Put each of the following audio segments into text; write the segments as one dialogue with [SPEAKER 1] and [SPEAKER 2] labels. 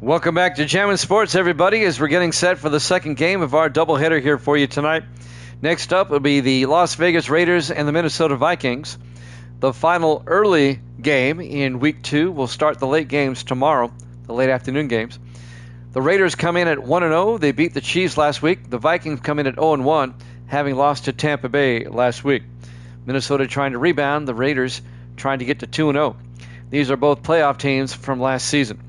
[SPEAKER 1] Welcome back to Jammin' Sports, everybody, as we're getting set for the second game of our doubleheader here for you tonight. Next up will be the Las Vegas Raiders and the Minnesota Vikings. The final early game in Week 2 will start the late games tomorrow, the late afternoon games. The Raiders come in at 1-0. They beat the Chiefs last week. The Vikings come in at 0-1, having lost to Tampa Bay last week. Minnesota trying to rebound. The Raiders trying to get to 2-0. These are both playoff teams from last season.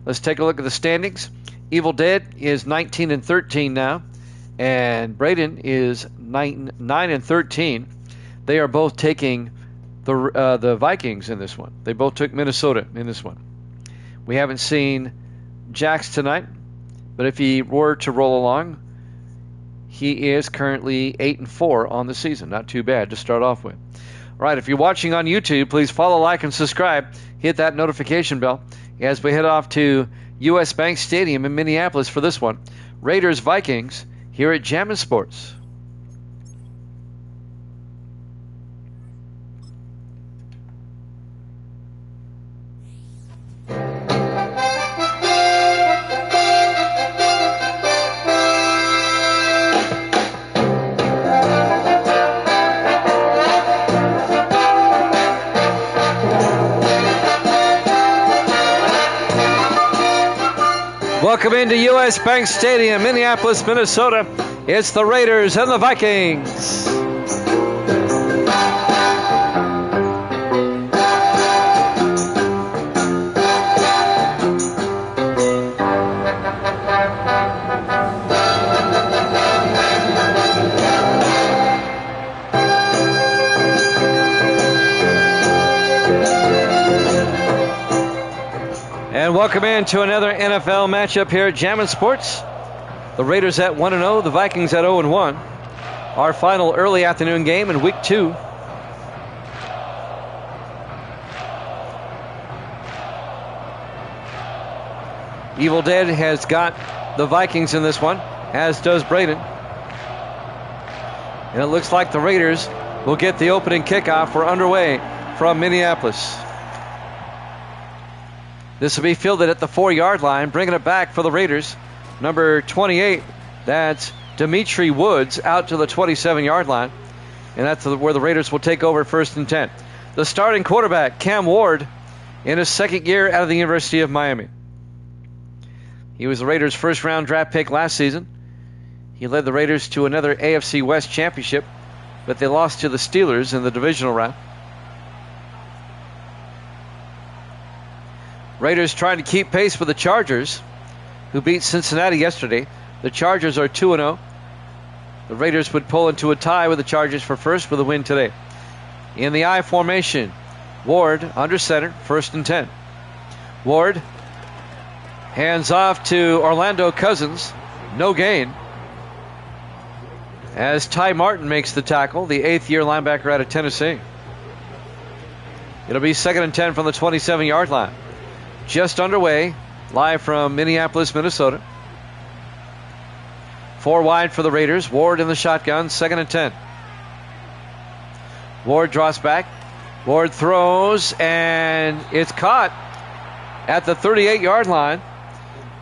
[SPEAKER 1] Let's take a look at the standings. Evil Dead is 19-13 now, and Braden is 9-13. They are both taking the Vikings in this one. They both took Minnesota in this one. We haven't seen Jax tonight, but if he were to roll along, he is currently 8-4 on the season. Not too bad to start off with. All right, if you're watching on YouTube, please follow, like, and subscribe. Hit that notification bell as we head off to U.S. Bank Stadium in Minneapolis for this one. Raiders-Vikings here at Jammin' Sports. Welcome into U.S. Bank Stadium, Minneapolis, Minnesota. It's the Raiders and the Vikings. And welcome into another NFL matchup here at Jammin' Sports. The Raiders at 1-0, the Vikings at 0-1. Our final early afternoon game in Week 2. Evil Dead has got the Vikings in this one, as does Braden. And it looks like the Raiders will get the opening kickoff. We're underway from Minneapolis. This will be fielded at the 4-yard line, bringing it back for the Raiders. Number 28, that's Dimitri Woods, out to the 27-yard line. And that's where the Raiders will take over 1st and 10. The starting quarterback, Cam Ward, in his second year out of the University of Miami. He was the Raiders' first-round draft pick last season. He led the Raiders to another AFC West championship, but they lost to the Steelers in the divisional round. Raiders trying to keep pace with the Chargers, who beat Cincinnati yesterday. The Chargers are 2-0. The Raiders would pull into a tie with the Chargers for first with a win today. In the I formation, Ward under center, 1st and 10. Ward hands off to Orlando Cousins. No gain. As Ty Martin makes the tackle, the 8th-year linebacker out of Tennessee. It'll be 2nd and 10 from the 27-yard line. Just underway, live from Minneapolis, Minnesota. 4 wide for the Raiders. Ward in the shotgun, 2nd and 10. Ward draws back. Ward throws, and it's caught at the 38-yard line.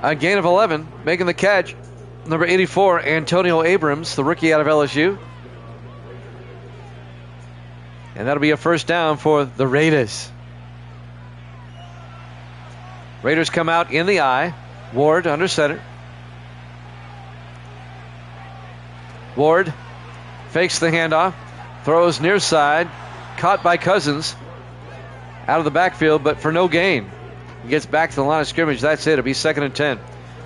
[SPEAKER 1] A gain of 11, making the catch. Number 84, Antonio Abrams, the rookie out of LSU. And that'll be a first down for the Raiders. Raiders come out in the I. Ward under center. Ward fakes the handoff. Throws near side. Caught by Cousins. Out of the backfield, but for no gain. He gets back to the line of scrimmage. That's it. It'll be 2nd and 10.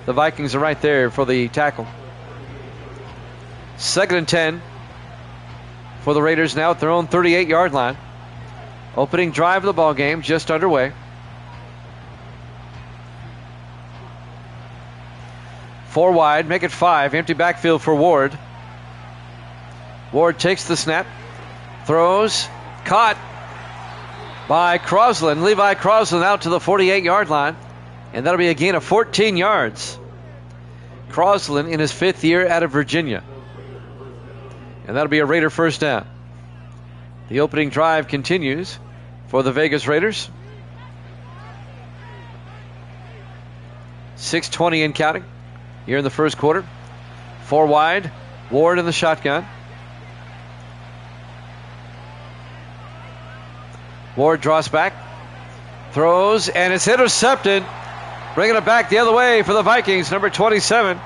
[SPEAKER 1] The Vikings are right there for the tackle. 2nd and 10 for the Raiders now at their own 38-yard line. Opening drive of the ball game just underway. 4 wide, make it 5. Empty backfield for Ward. Ward takes the snap. Throws. Caught by Crosland. Levi Crosland out to the 48-yard line. And that'll be a gain of 14 yards. Crosland in his 5th year out of Virginia. And that'll be a Raider first down. The opening drive continues for the Vegas Raiders. 6:20 and counting here in the first quarter. 4 wide. Ward in the shotgun. Ward draws back. Throws, and it's intercepted. Bringing it back the other way for the Vikings, number 27,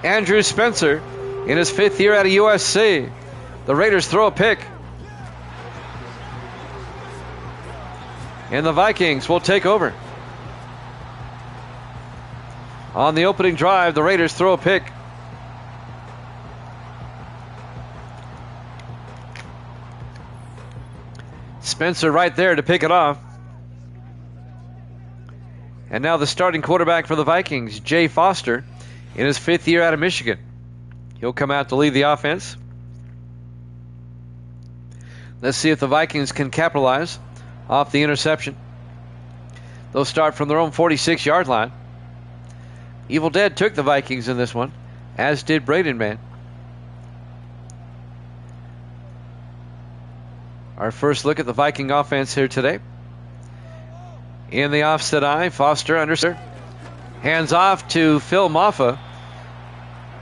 [SPEAKER 1] Andrew Spencer, in his 5th year out of USC. The Raiders throw a pick. And the Vikings will take over. On the opening drive, the Raiders throw a pick. Spencer right there to pick it off. And now the starting quarterback for the Vikings, Jay Foster, in his 5th year out of Michigan. He'll come out to lead the offense. Let's see if the Vikings can capitalize off the interception. They'll start from their own 46-yard line. Evil Dead took the Vikings in this one, as did Braden Man. Our first look at the Viking offense here today. In the offset eye, Foster under center. Hands off to Phil Maffa,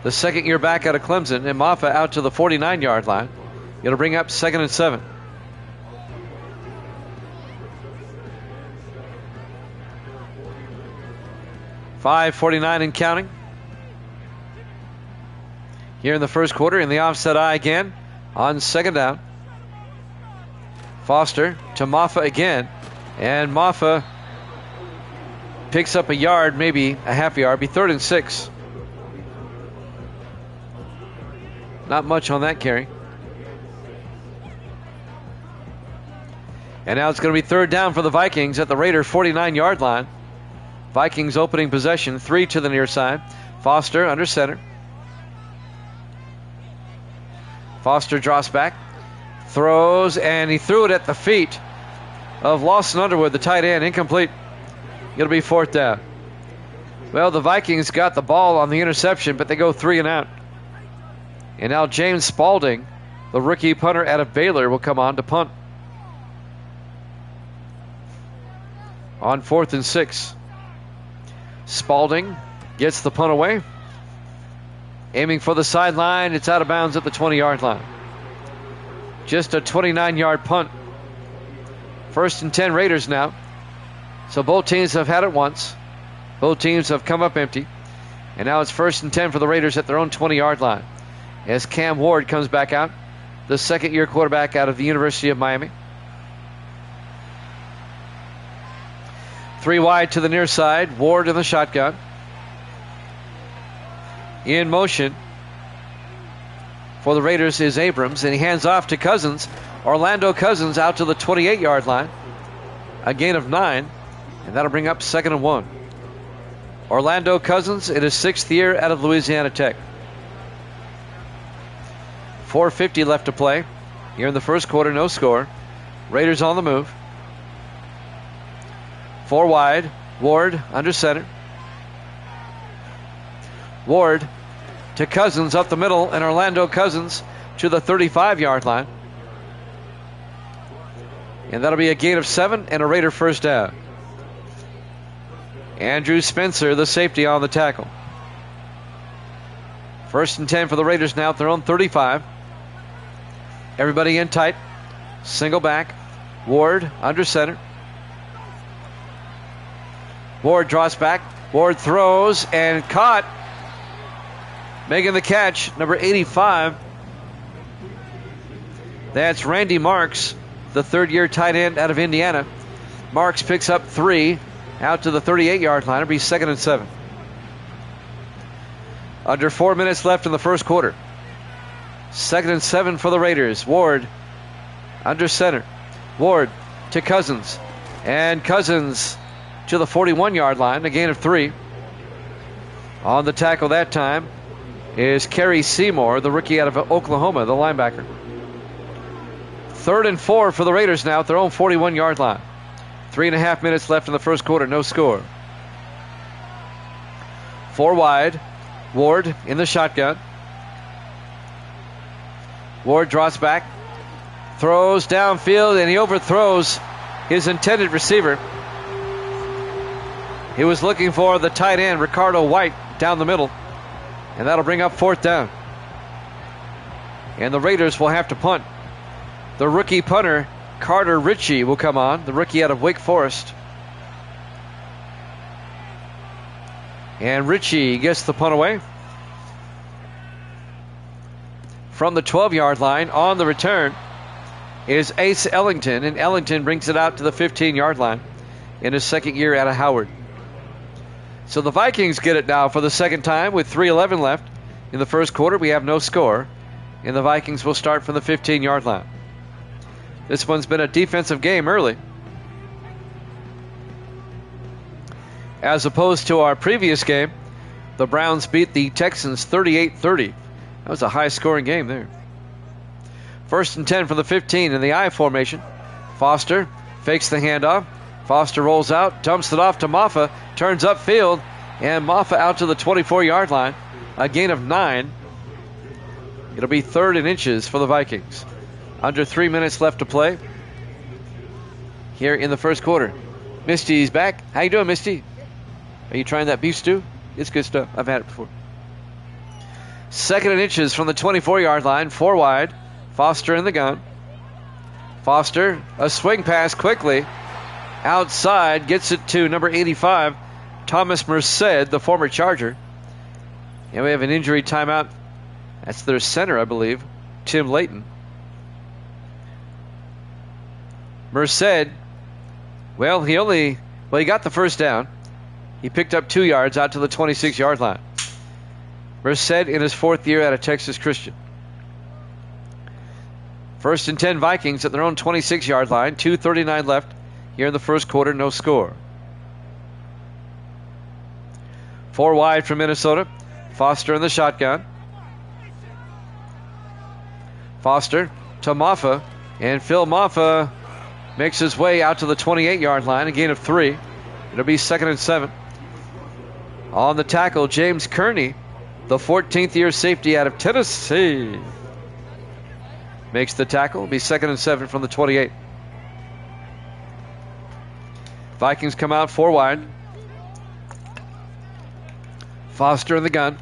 [SPEAKER 1] the second-year back out of Clemson, and Maffa out to the 49-yard line. It'll bring up 2nd and 7. .5:49 and counting. Here in the first quarter, in the offset eye again, on 2nd down. Foster to Maffa again, and Maffa picks up a yard, maybe a half yard, be 3rd and 6. Not much on that carry. And now it's going to be 3rd down for the Vikings at the Raider 49-yard line. Vikings opening possession, 3 to the near side. Foster under center. Foster draws back, throws, and he threw it at the feet of Lawson Underwood, the tight end, incomplete. It'll be 4th down. Well, the Vikings got the ball on the interception, but they go 3 and out. And now James Spalding, the rookie punter out of Baylor, will come on to punt. On 4th and 6. Spalding gets the punt away. Aiming for the sideline. It's out of bounds at the 20-yard line. Just a 29-yard punt. 1st and 10 Raiders now. So both teams have had it once. Both teams have come up empty. And now it's 1st and 10 for the Raiders at their own 20-yard line. As Cam Ward comes back out, the second-year quarterback out of the University of Miami. 3 wide to the near side. Ward in the shotgun. In motion for the Raiders is Abrams, and he hands off to Cousins. Orlando Cousins out to the 28-yard line. A gain of 9, and that'll bring up 2nd and 1. Orlando Cousins in his 6th year out of Louisiana Tech. 4:50 left to play. Here in the first quarter, no score. Raiders on the move. 4 wide. Ward under center. Ward to Cousins up the middle, and Orlando Cousins to the 35-yard line. And that'll be a gain of 7 and a Raider 1st down. Andrew Spencer, the safety, on the tackle. 1st and 10 for the Raiders now at their own 35. Everybody in tight. Single back. Ward under center. Ward draws back. Ward throws and caught. Making the catch, number 85. That's Randy Marks, the 3rd-year tight end out of Indiana. Marks picks up 3 out to the 38-yard line. It'll be 2nd and 7. Under 4 minutes left in the first quarter. 2nd and 7 for the Raiders. Ward under center. Ward to Cousins. And Cousins to the 41-yard line, a gain of 3. On the tackle that time is Kerry Seymour, the rookie out of Oklahoma, the linebacker. 3rd and 4 for the Raiders now at their own 41-yard line. 3.5 minutes left in the first quarter, no score. 4 wide. Ward in the shotgun. Ward draws back, throws downfield, and he overthrows his intended receiver. He was looking for the tight end, Ricardo White, down the middle. And that'll bring up 4th down. And the Raiders will have to punt. The rookie punter, Carter Ritchie, will come on, the rookie out of Wake Forest. And Ritchie gets the punt away. From the 12-yard line on the return is Ace Ellington, and Ellington brings it out to the 15-yard line in his second year out of Howard. So the Vikings get it now for the second time with 3:11 left in the first quarter. We have no score, and the Vikings will start from the 15-yard line. This one's been a defensive game early, as opposed to our previous game. The Browns beat the Texans 38-30. That was a high-scoring game there. 1st and 10 from the 15 in the I formation. Foster fakes the handoff. Foster rolls out, dumps it off to Maffa, turns upfield, and Maffa out to the 24-yard line. A gain of 9. It'll be 3rd and inches for the Vikings. Under 3 minutes left to play here in the first quarter. Misty's back. How you doing, Misty? Are you trying that beef stew? It's good stuff. I've had it before. 2nd and inches from the 24-yard line, 4 wide. Foster in the gun. Foster, a swing pass quickly. Outside, gets it to number 85, Thomas Merced, the former Charger. And we have an injury timeout. That's their center, I believe, Tim Layton. Merced, he got the first down. He picked up 2 yards out to the 26-yard line. Merced in his 4th year out of Texas Christian. 1st and 10 Vikings at their own 26-yard line. 2:39 left here in the first quarter. No score. 4 wide from Minnesota. Foster in the shotgun. Foster to Maffa. And Phil Maffa makes his way out to the 28-yard line. A gain of 3. It'll be 2nd and 7. On the tackle, James Kearney, the 14th year safety out of Tennessee, makes the tackle. It'll be 2nd and 7 from the 28. Vikings come out 4 wide. Foster in the gun.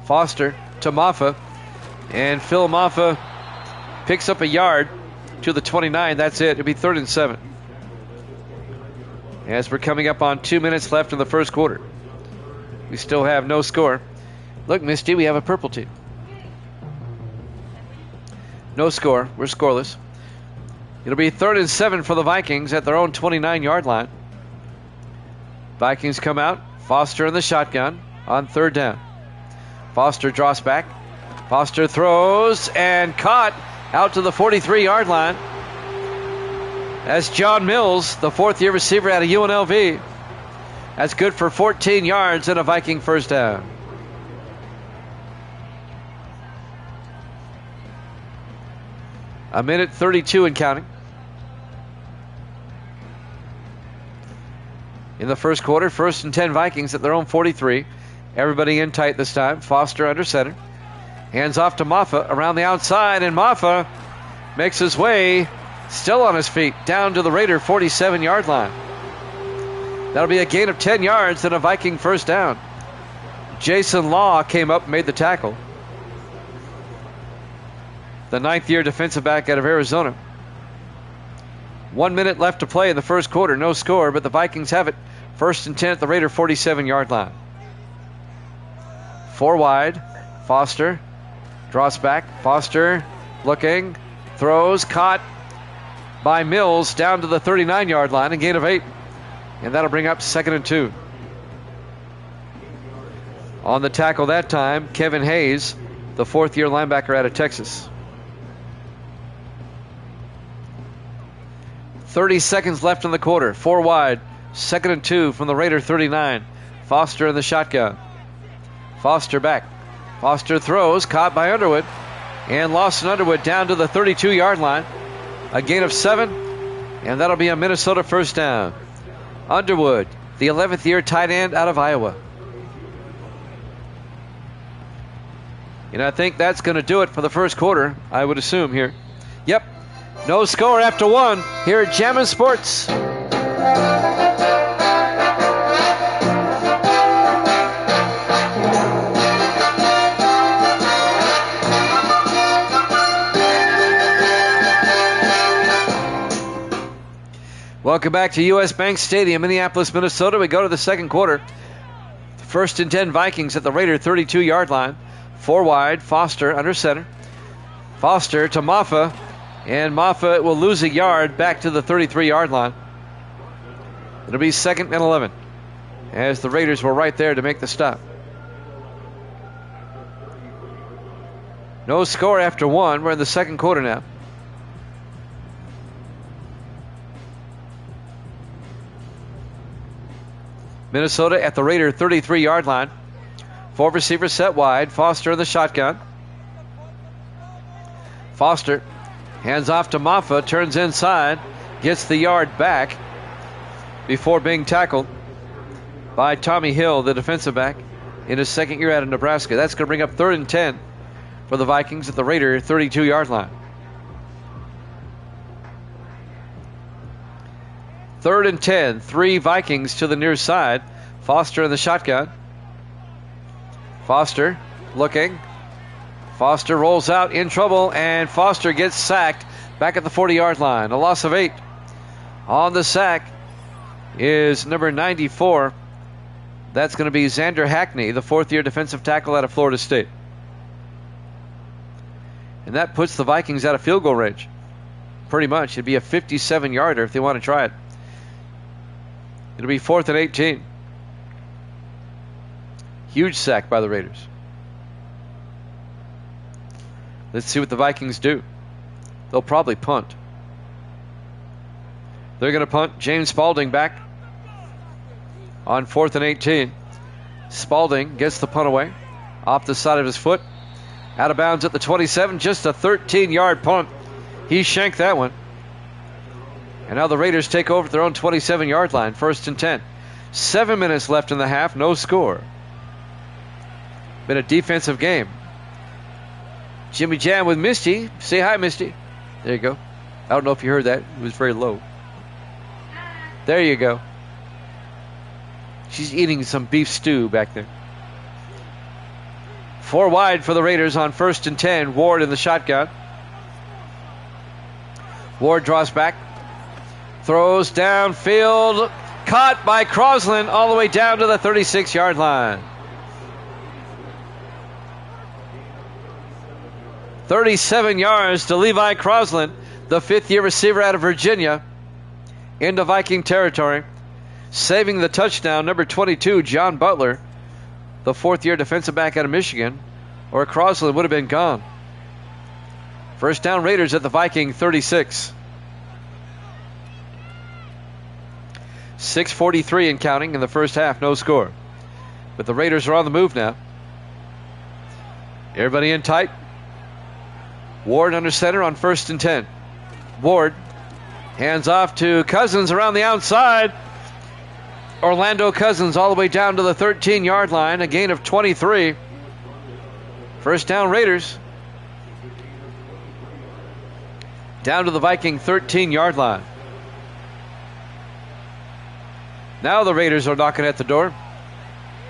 [SPEAKER 1] Foster to Maffa. And Phil Maffa picks up a yard to the 29. That's it. It'll be 3rd and 7. As we're coming up on 2 minutes left in the first quarter. We still have no score. Look, Misty, we have a purple team. No score. We're scoreless. It'll be 3rd and 7 for the Vikings at their own 29-yard line. Vikings come out. Foster in the shotgun on 3rd down. Foster draws back. Foster throws and caught out to the 43-yard line. That's John Mills, the 4th-year receiver out of UNLV. That's good for 14 yards and a Viking first down. A minute 32 and counting. In the first quarter, 1st and 10 Vikings at their own 43. Everybody in tight this time. Foster under center. Hands off to Maffa around the outside, and Maffa makes his way, still on his feet, down to the Raider 47-yard line. That'll be a gain of 10 yards and a Viking first down. Jason Law came up and made the tackle. The 9th-year defensive back out of Arizona. 1 minute left to play in the first quarter. No score, but the Vikings have it. 1st and 10 at the Raider 47-yard line. 4 wide. Foster draws back. Foster looking. Throws. Caught by Mills down to the 39-yard line. A gain of 8. And that'll bring up 2nd and 2. On the tackle that time, Kevin Hayes, the 4th-year linebacker out of Texas. 30 seconds left in the quarter. 4 wide. 2nd and 2 from the Raider 39. Foster in the shotgun. Foster back. Foster throws. Caught by Underwood. And Lawson Underwood down to the 32-yard line. A gain of 7. And that'll be a Minnesota first down. Underwood, the 11th-year tight end out of Iowa. And I think that's going to do it for the first quarter, I would assume here. Yep, no score after 1 here at Jammin' Sports. Welcome back to U.S. Bank Stadium, Minneapolis, Minnesota. We go to the second quarter. First and 10 Vikings at the Raider 32-yard line. 4 wide, Foster under center. Foster to Maffa, and Maffa will lose a yard back to the 33-yard line. It'll be 2nd and 11 as the Raiders were right there to make the stop. No score after 1. We're in the second quarter now. Minnesota at the Raider 33-yard line. 4 receivers set wide. Foster in the shotgun. Foster hands off to Maffa, turns inside, gets the yard back before being tackled by Tommy Hill, the defensive back, in his second year out of Nebraska. That's going to bring up 3rd and 10 for the Vikings at the Raider 32-yard line. 3rd and 10, 3 Vikings to the near side. Foster in the shotgun. Foster looking. Foster rolls out in trouble, and Foster gets sacked back at the 40-yard line. A loss of 8. On the sack is number 94. That's going to be Xander Hackney, the 4th-year defensive tackle out of Florida State. And that puts the Vikings out of field goal range. Pretty much. It'd be a 57-yarder if they want to try it. It'll be 4th and 18. Huge sack by the Raiders. Let's see what the Vikings do. They'll probably punt. They're going to punt. James Spalding back on 4th and 18. Spalding gets the punt away off the side of his foot. Out of bounds at the 27. Just a 13-yard punt. He shanked that one. And now the Raiders take over at their own 27-yard line. 1st and 10. 7 minutes left in the half. No score. Been a defensive game. Jimmy Jam with Misty. Say hi, Misty. There you go. I don't know if you heard that. It was very low. There you go. She's eating some beef stew back there. 4 wide for the Raiders on 1st and 10. Ward in the shotgun. Ward draws back. Throws downfield. Caught by Crosland all the way down to the 36-yard line. 37 yards to Levi Crosland, the 5th-year receiver out of Virginia, into Viking territory. Saving the touchdown, number 22, John Butler, the 4th-year defensive back out of Michigan, or Crosland would have been gone. First down, Raiders at the Viking 36. 6:43 and counting in the first half, no score. But the Raiders are on the move now. Everybody in tight. Ward under center on 1st and 10. Ward hands off to Cousins around the outside. Orlando Cousins all the way down to the 13-yard line, a gain of 23. First down, Raiders. Down to the Viking 13-yard line. Now the Raiders are knocking at the door.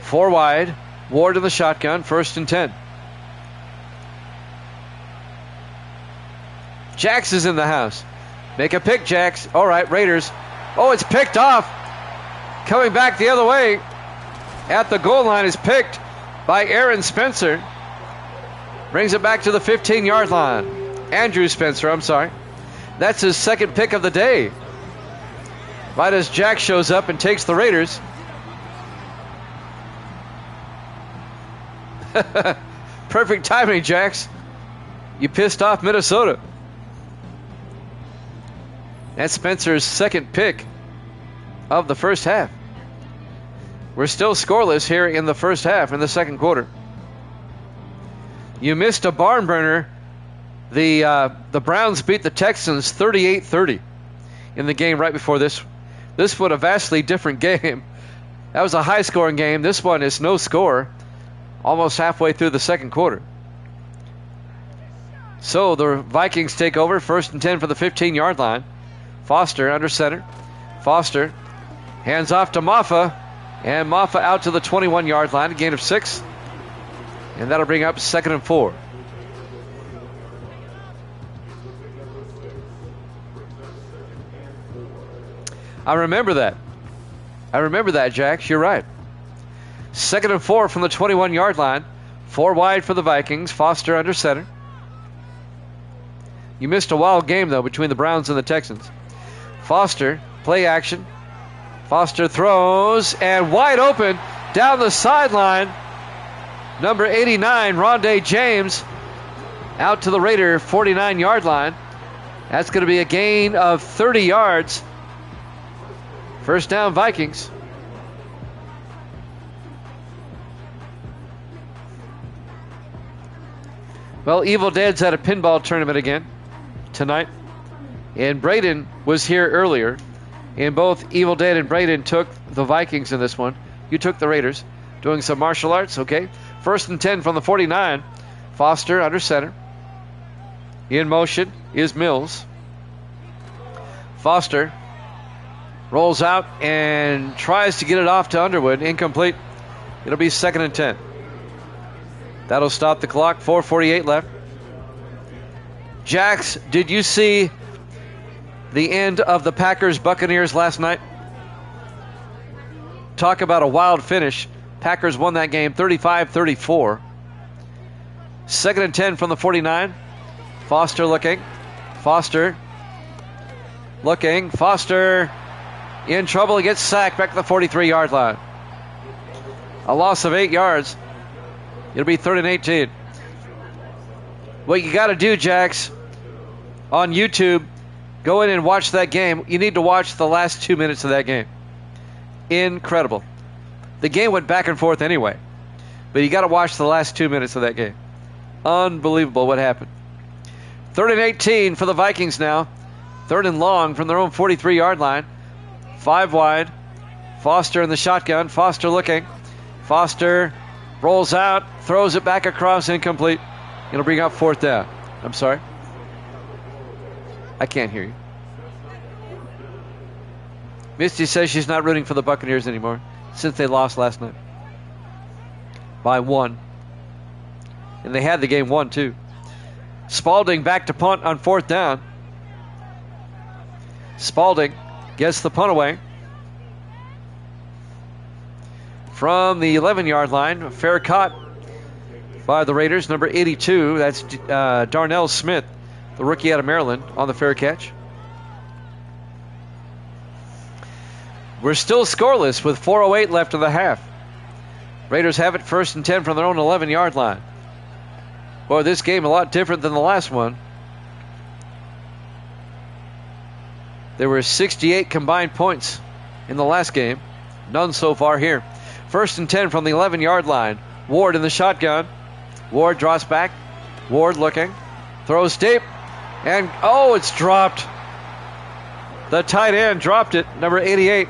[SPEAKER 1] 4 wide. Ward in the shotgun, 1st and 10. Jax is in the house. Make a pick, Jax. All right, Raiders. Oh, it's picked off. Coming back the other way at the goal line is picked by Aaron Spencer. Brings it back to the 15-yard line. Andrew Spencer, I'm sorry. That's his 2nd pick of the day. Right as Jax shows up and takes the Raiders. Perfect timing, Jax. You pissed off Minnesota. That's Spencer's 2nd pick of the first half. We're still scoreless here in the first half, in the second quarter. You missed a barn burner. The Browns beat the Texans 38-30 in the game right before this. This was a vastly different game. That was a high-scoring game. This one is no score, almost halfway through the second quarter. So the Vikings take over, 1st and 10 for the 15-yard line. Foster under center. Foster hands off to Maffa, and Maffa out to the 21-yard line, a gain of 6. And that'll bring up 2nd and 4. I remember that. I remember that, Jax. You're right. 2nd and 4 from the 21-yard line. 4 wide for the Vikings. Foster under center. You missed a wild game, though, between the Browns and the Texans. Foster, play action. Foster throws, and wide open down the sideline. Number 89, Rondé James, out to the Raider 49-yard line. That's going to be a gain of 30 yards. First down, Vikings. Well, Evil Dead's at a pinball tournament again tonight. And Braden was here earlier. And both Evil Dead and Braden took the Vikings in this one. You took the Raiders. Doing some martial arts, okay. 1st and 10 from the 49. Foster under center. In motion is Mills. Foster rolls out and tries to get it off to Underwood. Incomplete. It'll be 2nd and 10. That'll stop the clock. 4:48 left. Jax, did you see the end of the Packers-Buccaneers last night? Talk about a wild finish. Packers won that game 35-34. 2nd and 10 from the 49. Foster looking. Foster looking. Foster in trouble. He gets sacked back to the 43-yard line. A loss of 8 yards. It'll be 3rd and 18. What you got to do, Jax, on YouTube, go in and watch that game. You need to watch the last 2 minutes of that game. Incredible. The game went back and forth anyway, but you got to watch the last 2 minutes of that game. Unbelievable what happened. 3rd and 18 for the Vikings now. 3rd and long from their own 43-yard line. 5 wide. Foster in the shotgun. Foster looking. Foster rolls out, throws it back across, incomplete. It'll bring up 4th down. I'm sorry. I can't hear you. Misty says she's not rooting for the Buccaneers anymore since they lost last night by 1. And they had the game won, too. Spalding back to punt on 4th down. Spalding gets the punt away. From the 11-yard line, fair caught by the Raiders, number 82. That's Darnell Smith, the rookie out of Maryland, on the fair catch. We're still scoreless with 4:08 left in the half. Raiders have it 1st and 10 from their own 11-yard line. Boy, this game a lot different than the last one. There were 68 combined points in the last game. None so far here. 1st and 10 from the 11-yard line. Ward in the shotgun. Ward draws back. Ward looking. Throws deep. And, oh, it's dropped. The tight end dropped it. Number 88.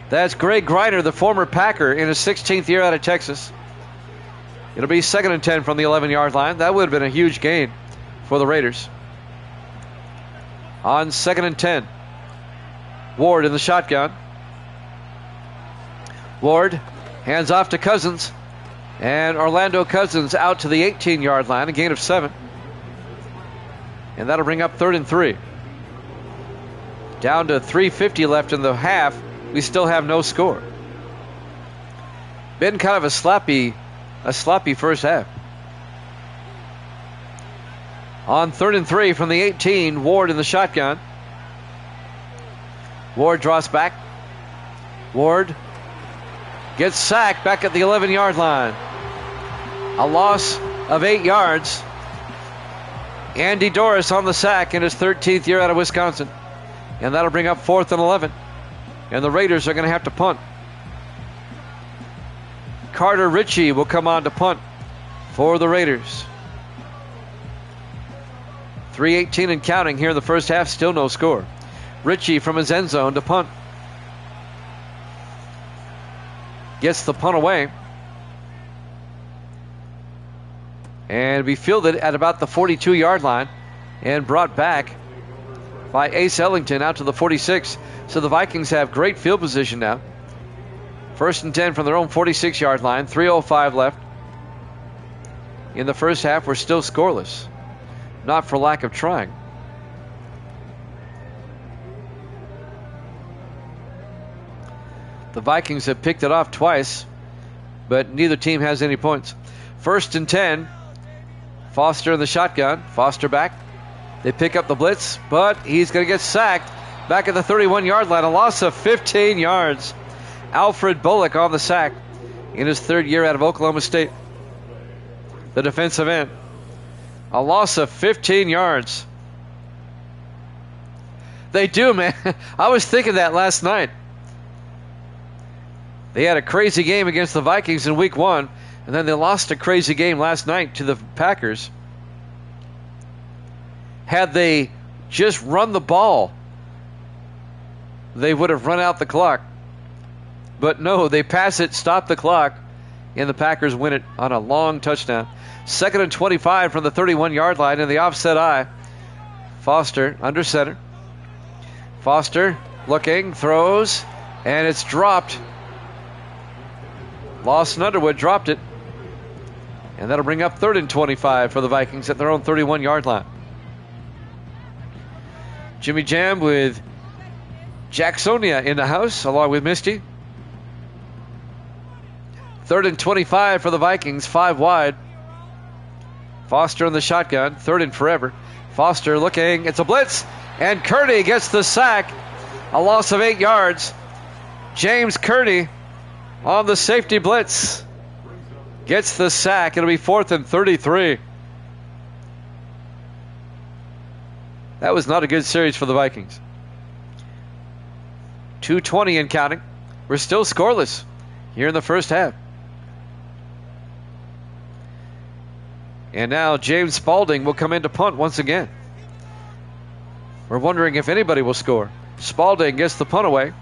[SPEAKER 1] That's Greg Griner, the former Packer, in his 16th year out of Texas. It'll be 2nd and 10 from the 11-yard line. That would have been a huge gain for the Raiders. On 2nd and 10. Ward in the shotgun. Ward hands off to Cousins. And Orlando Cousins out to the 18-yard line, a gain of 7. And that'll bring up 3rd and 3. Down to 3:50 left in the half. We still have no score. Been kind of a sloppy first half. On 3rd and 3 from the 18, Ward in the shotgun. Ward draws back. Ward gets sacked back at the 11-yard line. A loss of 8 yards. Andy Doris on the sack in his 13th year out of Wisconsin. And that'll bring up 4th and 11. And the Raiders are going to have to punt. Carter Ritchie will come on to punt for the Raiders. 3:18 and counting here in the first half. Still no score. Ritchie from his end zone to punt. Gets the punt away. And be fielded at about the 42-yard line and brought back by Ace Ellington out to the 46. So the Vikings have great field position now. 1st and 10 from their own 46-yard line. 3:05 left. In the first half, we're still scoreless. Not for lack of trying. The Vikings have picked it off twice, but neither team has any points. 1st and 10. Foster in the shotgun. Foster back. They pick up the blitz, but he's going to get sacked back at the 31-yard line. A loss of 15 yards. Alfred Bullock on the sack in his 3rd year out of Oklahoma State. The defensive end. A loss of 15 yards. They do, man. I was thinking that last night. They had a crazy game against the Vikings in week 1, and then they lost a crazy game last night to the Packers. Had they just run the ball, they would have run out the clock. But no, they pass it, stop the clock, and the Packers win it on a long touchdown. 2nd and 25 from the 31-yard line in the offset eye. Foster under center. Foster looking, throws, and it's dropped. Lawson Underwood dropped it. And that'll bring up 3rd and 25 for the Vikings at their own 31-yard line. Jimmy Jam with Jacksonia in the house, along with Misty. 3rd and 25 for the Vikings, 5 wide. Foster in the shotgun, 3rd and forever. Foster looking, it's a blitz, and Kearney gets the sack. A loss of 8 yards. James Kearney on the safety blitz gets the sack. It'll be 4th and 33. That was not a good series for the Vikings. 2:20 and counting. We're still scoreless here in the first half. And now James Spalding will come in to punt once again. We're wondering if anybody will score. Spalding gets the punt away.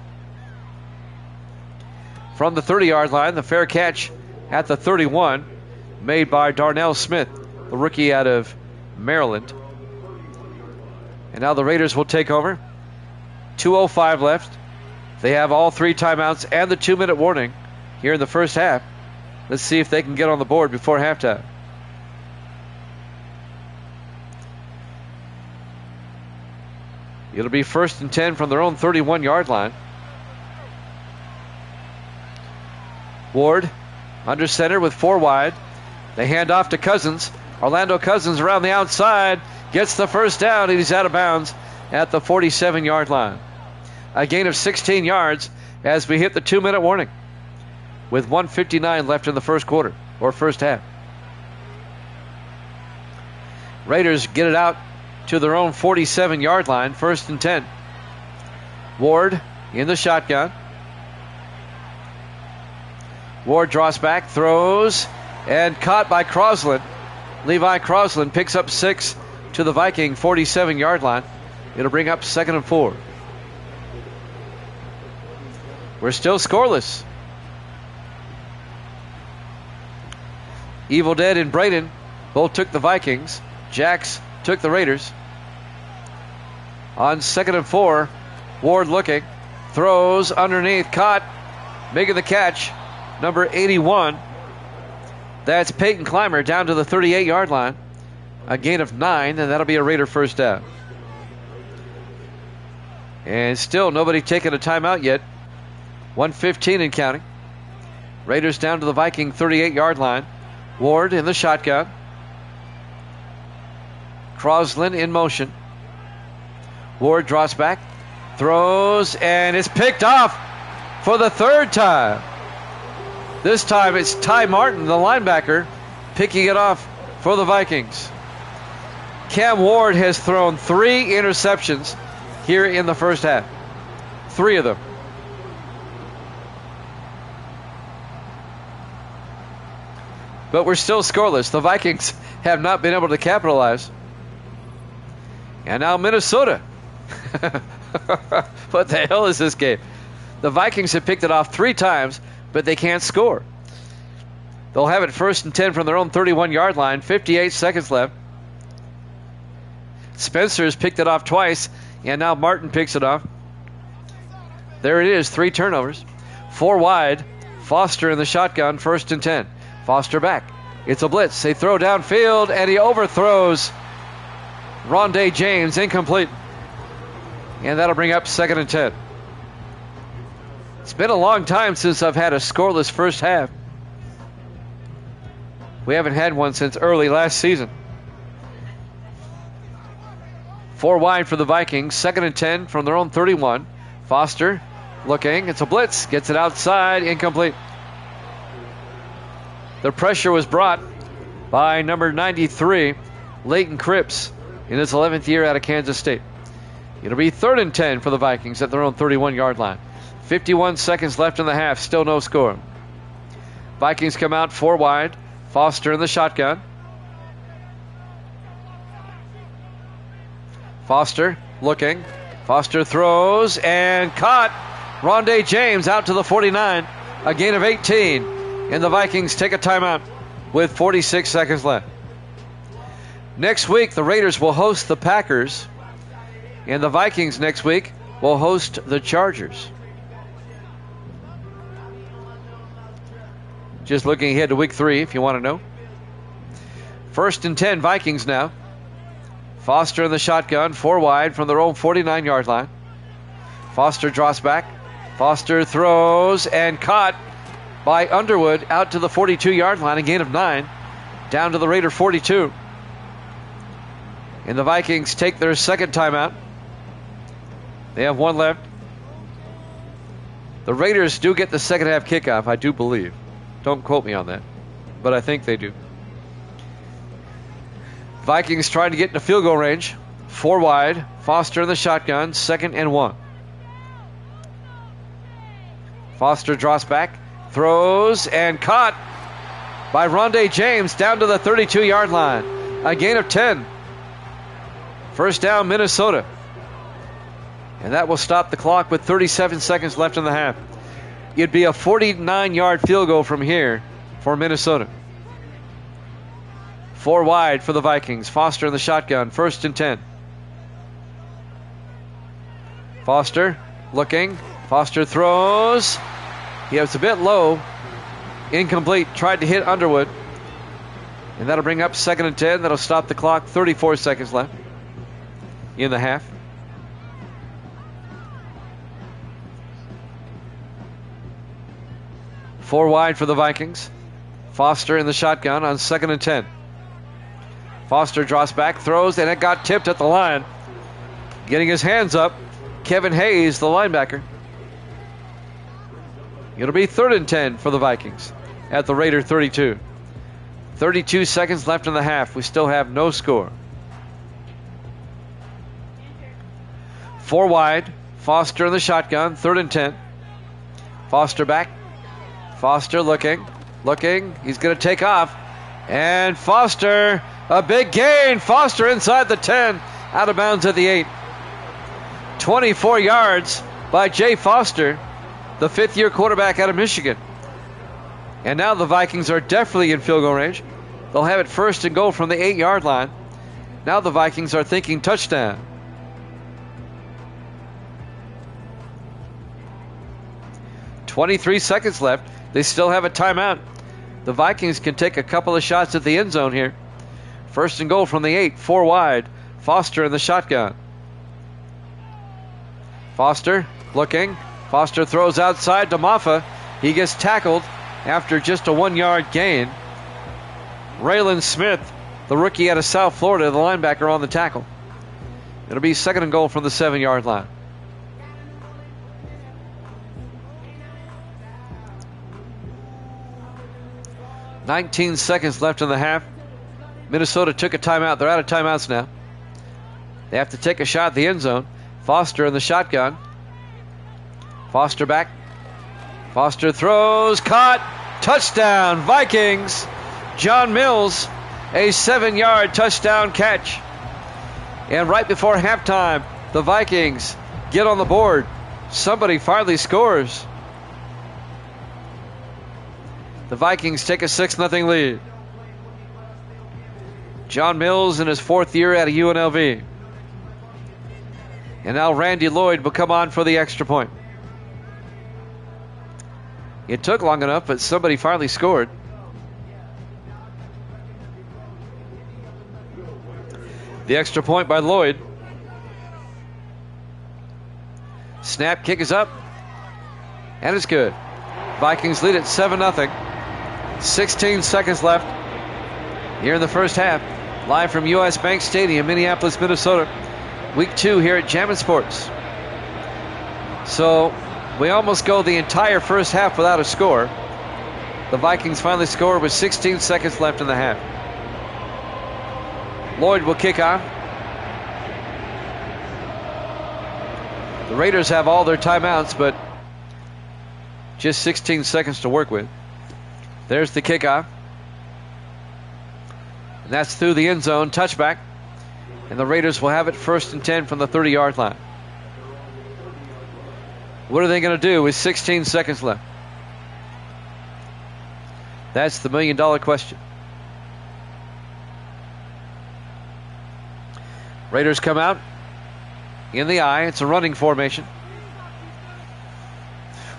[SPEAKER 1] From the 30-yard line, the fair catch at the 31, made by Darnell Smith, the rookie out of Maryland. And now the Raiders will take over. 2:05 left. They have all 3 timeouts and the 2-minute warning here in the first half. Let's see if they can get on the board before halftime. It'll be 1st and 10 from their own 31-yard line. Ward under center with 4 wide. They hand off to Cousins. Orlando Cousins around the outside. Gets the first down, and he's out of bounds at the 47-yard line. A gain of 16 yards as we hit the 2-minute warning with 1:59 left in the first quarter, or first half. Raiders get it out to their own 47-yard line, 1st and 10. Ward in the shotgun. Ward draws back, throws, and caught by Crosland. Levi Crosland picks up 6 to the Viking 47-yard line. It'll bring up 2nd and 4. We're still scoreless. Evil Dead and Braden both took the Vikings. Jax took the Raiders. On 2nd and 4, Ward looking, throws underneath, caught, making the catch, number 81. That's Peyton Clymer down to the 38-yard line. A gain of 9, and that'll be a Raider first down. And still nobody taking a timeout yet. 1:15 and counting. Raiders down to the Viking 38-yard line. Ward in the shotgun. Crosland in motion. Ward draws back, throws, and it's picked off for the 3rd time. This time it's Ty Martin, the linebacker, picking it off for the Vikings. Cam Ward has thrown 3 interceptions here in the first half. 3 of them. But we're still scoreless. The Vikings have not been able to capitalize. And now Minnesota. What the hell is this game? The Vikings have picked it off 3 times, but they can't score. They'll have it 1st and 10 from their own 31-yard line. 58 seconds left. Spencer's picked it off twice, and now Martin picks it off. There it is, 3 turnovers. 4 wide. Foster in the shotgun, 1st and 10. Foster back. It's a blitz. They throw downfield, and he overthrows Rondé James, incomplete. And that'll bring up 2nd and 10. It's been a long time since I've had a scoreless first half. We haven't had one since early last season. 4 wide for the Vikings. 2nd and 10 from their own 31. Foster looking. It's a blitz. Gets it outside. Incomplete. The pressure was brought by number 93, Leighton Cripps, in his 11th year out of Kansas State. It'll be 3rd and 10 for the Vikings at their own 31-yard line. 51 seconds left in the half. Still no score. Vikings come out 4 wide. Foster in the shotgun. Foster looking. Foster throws and caught. Rondé James out to the 49. A gain of 18. And the Vikings take a timeout with 46 seconds left. Next week, the Raiders will host the Packers. And the Vikings next week will host the Chargers. Just looking ahead to week 3 if you want to know. 1st and 10 Vikings now. Foster in the shotgun, 4 wide from their own 49-yard line. Foster drops back. Foster throws and caught by Underwood out to the 42-yard line, a gain of 9, down to the Raider 42. And the Vikings take their second timeout. They have 1 left. The Raiders do get the second half kickoff, I do believe. Don't quote me on that, but I think they do. Vikings trying to get into field goal range. 4 wide. Foster in the shotgun. 2nd and 1. Foster drops back. Throws and caught by Rondé James down to the 32-yard line. A gain of 10. First down, Minnesota. And that will stop the clock with 37 seconds left in the half. It'd be a 49-yard field goal from here for Minnesota. 4 wide for the Vikings. Foster in the shotgun. 1st and 10. Foster looking. Foster throws. He was a bit low. Incomplete. Tried to hit Underwood. And that'll bring up 2nd and 10. That'll stop the clock. 34 seconds left in the half. Four wide for the Vikings. Foster in the shotgun on 2nd and 10. Foster drops back, throws, and it got tipped at the line. Getting his hands up, Kevin Hayes, the linebacker. It'll be 3rd and 10 for the Vikings at the Raider 32. 32 seconds left in the half. We still have no score. 4 wide. Foster in the shotgun. 3rd and 10. Foster back. Foster looking. He's going to take off. And Foster, a big gain. Foster inside the 10. Out of bounds at the 8. 24 yards by Jay Foster, the 5th-year quarterback out of Michigan. And now the Vikings are definitely in field goal range. They'll have it 1st and goal from the 8-yard line. Now the Vikings are thinking touchdown. .23 seconds left. They still have a timeout. The Vikings can take a couple of shots at the end zone here. 1st and goal from the 8, 4 wide. Foster in the shotgun. Foster looking. Foster throws outside to Maffa. He gets tackled after just a 1-yard gain. Raylan Smith, the rookie out of South Florida, the linebacker on the tackle. It'll be 2nd and goal from the 7-yard line. .19 seconds left in the half. Minnesota took a timeout. They're out of timeouts now. They have to take a shot at the end zone. Foster in the shotgun. Foster back. Foster throws. Caught. Touchdown, Vikings. John Mills, a 7-yard touchdown catch. And right before halftime, the Vikings get on the board. Somebody finally scores. The Vikings take a 6-0 lead. John Mills in his 4th year out of UNLV. And now Randy Lloyd will come on for the extra point. It took long enough, but somebody finally scored. The extra point by Lloyd. Snap, kick is up. And it's good. Vikings lead at 7-0. 16 seconds left here in the first half. Live from U.S. Bank Stadium, Minneapolis, Minnesota. Week 2 here at Jammin' Sports. So we almost go the entire first half without a score. The Vikings finally score with 16 seconds left in the half. Lloyd will kick off. The Raiders have all their timeouts, but just 16 seconds to work with. There's the kickoff. And that's through the end zone, touchback. And the Raiders will have it 1st and 10 from the 30-yard line. What are they going to do with 16 seconds left? That's the million-dollar question. Raiders come out in the eye. It's a running formation.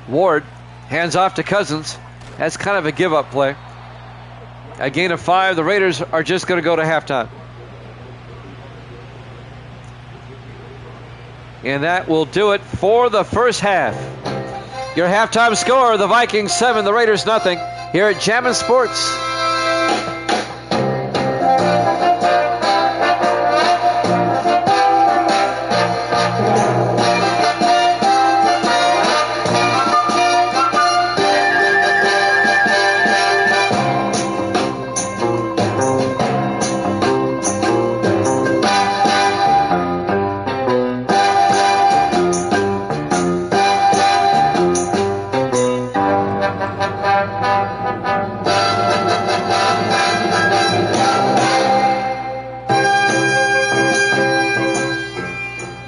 [SPEAKER 1] Ward hands off to Cousins. That's kind of a give-up play. A gain of 5. The Raiders are just going to go to halftime. And that will do it for the first half. Your halftime score, the Vikings 7, the Raiders nothing, here at Jammin' Sports.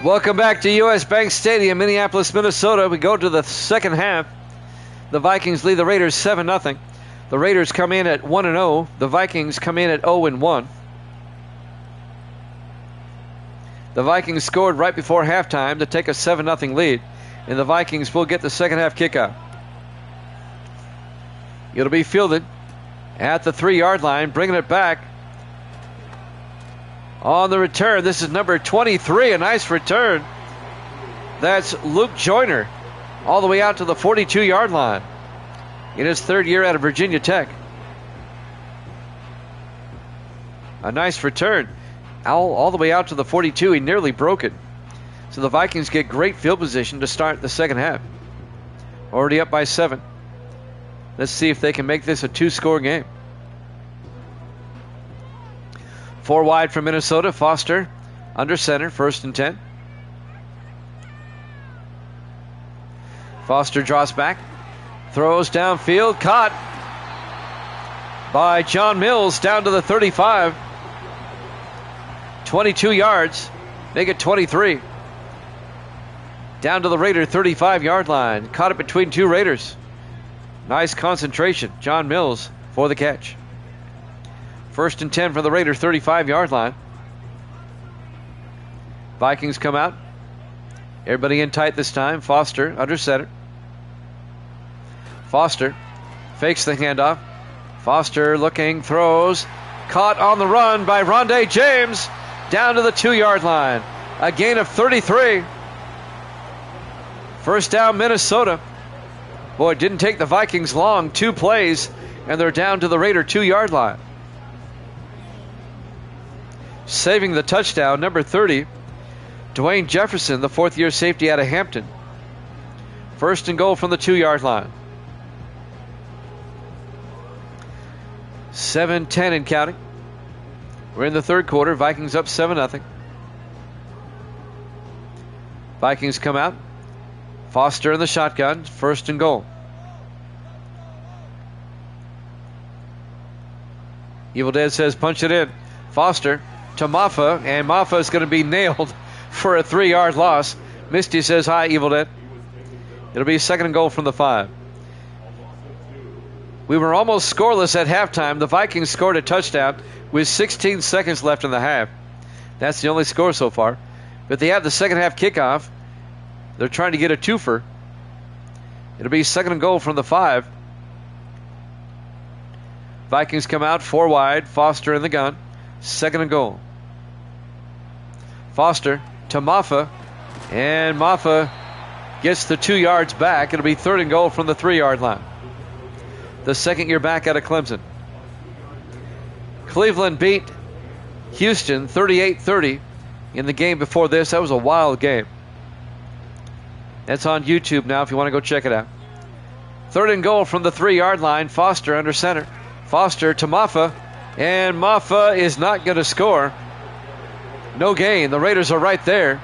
[SPEAKER 1] Welcome back to U.S. Bank Stadium, Minneapolis, Minnesota. We go to the second half. The Vikings lead the Raiders 7-0. The Raiders come in at 1-0. The Vikings come in at 0-1. The Vikings scored right before halftime to take a 7-0 lead. And the Vikings will get the second half kickoff. It'll be fielded at the 3-yard line, bringing it back. On the return, this is number 23, a nice return. That's Luke Joyner, all the way out to the 42-yard line in his 3rd year out of Virginia Tech. A nice return. All the way out to the 42, he nearly broke it. So the Vikings get great field position to start the second half. Already up by 7. Let's see if they can make this a 2-score game. 4 wide from Minnesota. Foster under center, 1st and 10. Foster draws back, throws downfield, caught by John Mills down to the 35. 22 yards, make it 23. Down to the Raider 35-yard line. Caught it between 2 Raiders. Nice concentration. John Mills for the catch. 1st and 10 for the Raiders 35-yard line. Vikings come out. Everybody in tight this time. Foster under center. Foster fakes the handoff. Foster looking, throws. Caught on the run by Rondé James. Down to the 2-yard line. A gain of 33. First down, Minnesota. Boy, it didn't take the Vikings long. 2 plays, and they're down to the Raider 2-yard line. Saving the touchdown, number 30, Dwayne Jefferson, the 4th-year safety out of Hampton. 1st and goal from the 2-yard line. 7-10 and counting. We're in the 3rd quarter. Vikings up 7-0. Vikings come out. Foster in the shotgun. 1st and goal. Evil Dead says punch it in. Foster to Maffa, and Maffa is going to be nailed for a 3-yard loss. Misty says hi, Evil Dead. It'll be 2nd and goal from the 5. We were almost scoreless at halftime. The Vikings scored a touchdown with 16 seconds left in the half. That's the only score so far. But they have the second half kickoff. They're trying to get a twofer. It'll be 2nd and goal from the 5. Vikings come out 4 wide. Foster in the gun. 2nd and goal. Foster to Maffa. And Maffa gets the 2 yards back. It'll be 3rd and goal from the 3-yard line. The second year back out of Clemson. Cleveland beat Houston 38-30 in the game before this. That was a wild game. That's on YouTube now if you want to go check it out. 3rd and goal from the 3-yard line. Foster under center. Foster to Maffa. And Maffa is not going to score. No gain. The Raiders are right there.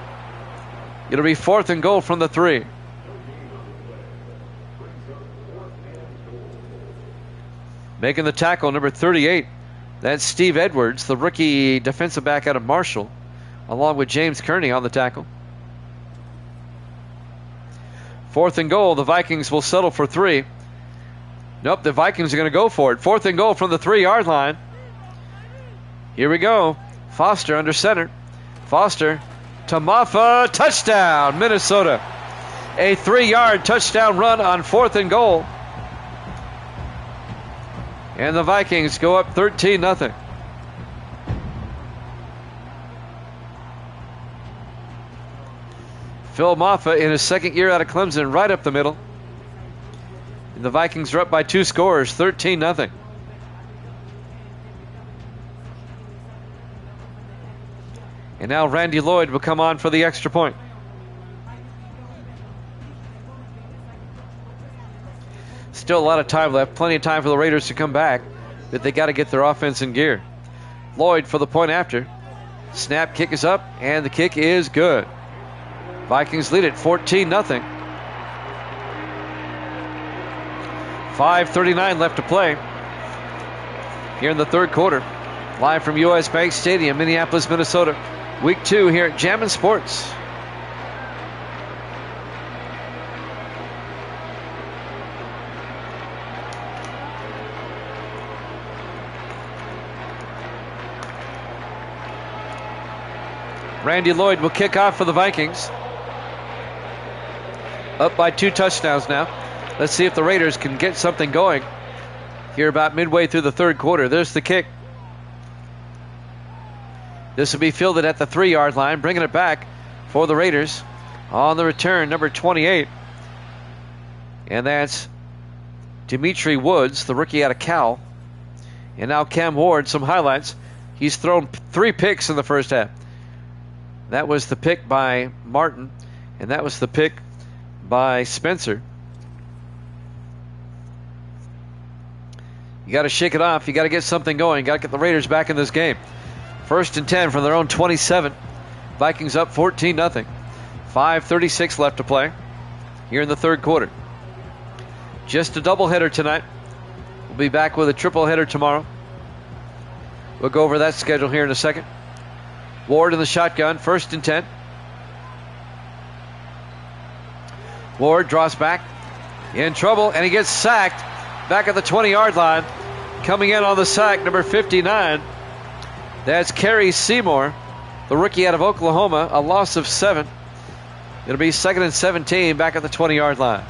[SPEAKER 1] It'll be 4th and goal from the 3. Making the tackle, number 38. That's Steve Edwards, the rookie defensive back out of Marshall, along with James Kearney on the tackle. 4th and goal. The Vikings will settle for 3. Nope, the Vikings are going to go for it. 4th and goal from the 3-yard line. Here we go. Foster under center. Foster to Maffa. Touchdown, Minnesota. A 3-yard touchdown run on 4th and goal. And the Vikings go up 13-0. Phil Maffa in his second year out of Clemson, right up the middle. And the Vikings are up by 2 scores, 13-0. And now Randy Lloyd will come on for the extra point. Still a lot of time left. Plenty of time for the Raiders to come back. But they got to get their offense in gear. Lloyd for the point after. Snap, kick is up, and the kick is good. Vikings lead it 14-0. 5:39 left to play here in the 3rd quarter. Live from US Bank Stadium, Minneapolis, Minnesota. Week 2 here at Jammin' Sports. Randy Lloyd will kick off for the Vikings. Up by 2 touchdowns now. Let's see if the Raiders can get something going here about midway through the 3rd quarter. There's the kick. This will be fielded at the 3-yard line, bringing it back for the Raiders. On the return, number 28. And that's Dimitri Woods, the rookie out of Cal. And now Cam Ward, some highlights. He's thrown 3 picks in the first half. That was the pick by Martin, and that was the pick by Spencer. You got to shake it off. You got to get something going. You got to get the Raiders back in this game. 1st and 10 from their own 27. Vikings up 14-0. 5:36 left to play here in the 3rd quarter. Just a doubleheader tonight. We'll be back with a triple header tomorrow. We'll go over that schedule here in a second. Ward in the shotgun, 1st and 10. Ward draws back, in trouble, and he gets sacked back at the 20-yard line. Coming in on the sack, number 59. That's Kerry Seymour, the rookie out of Oklahoma, a loss of 7. It'll be 2nd and 17 back at the 20-yard line.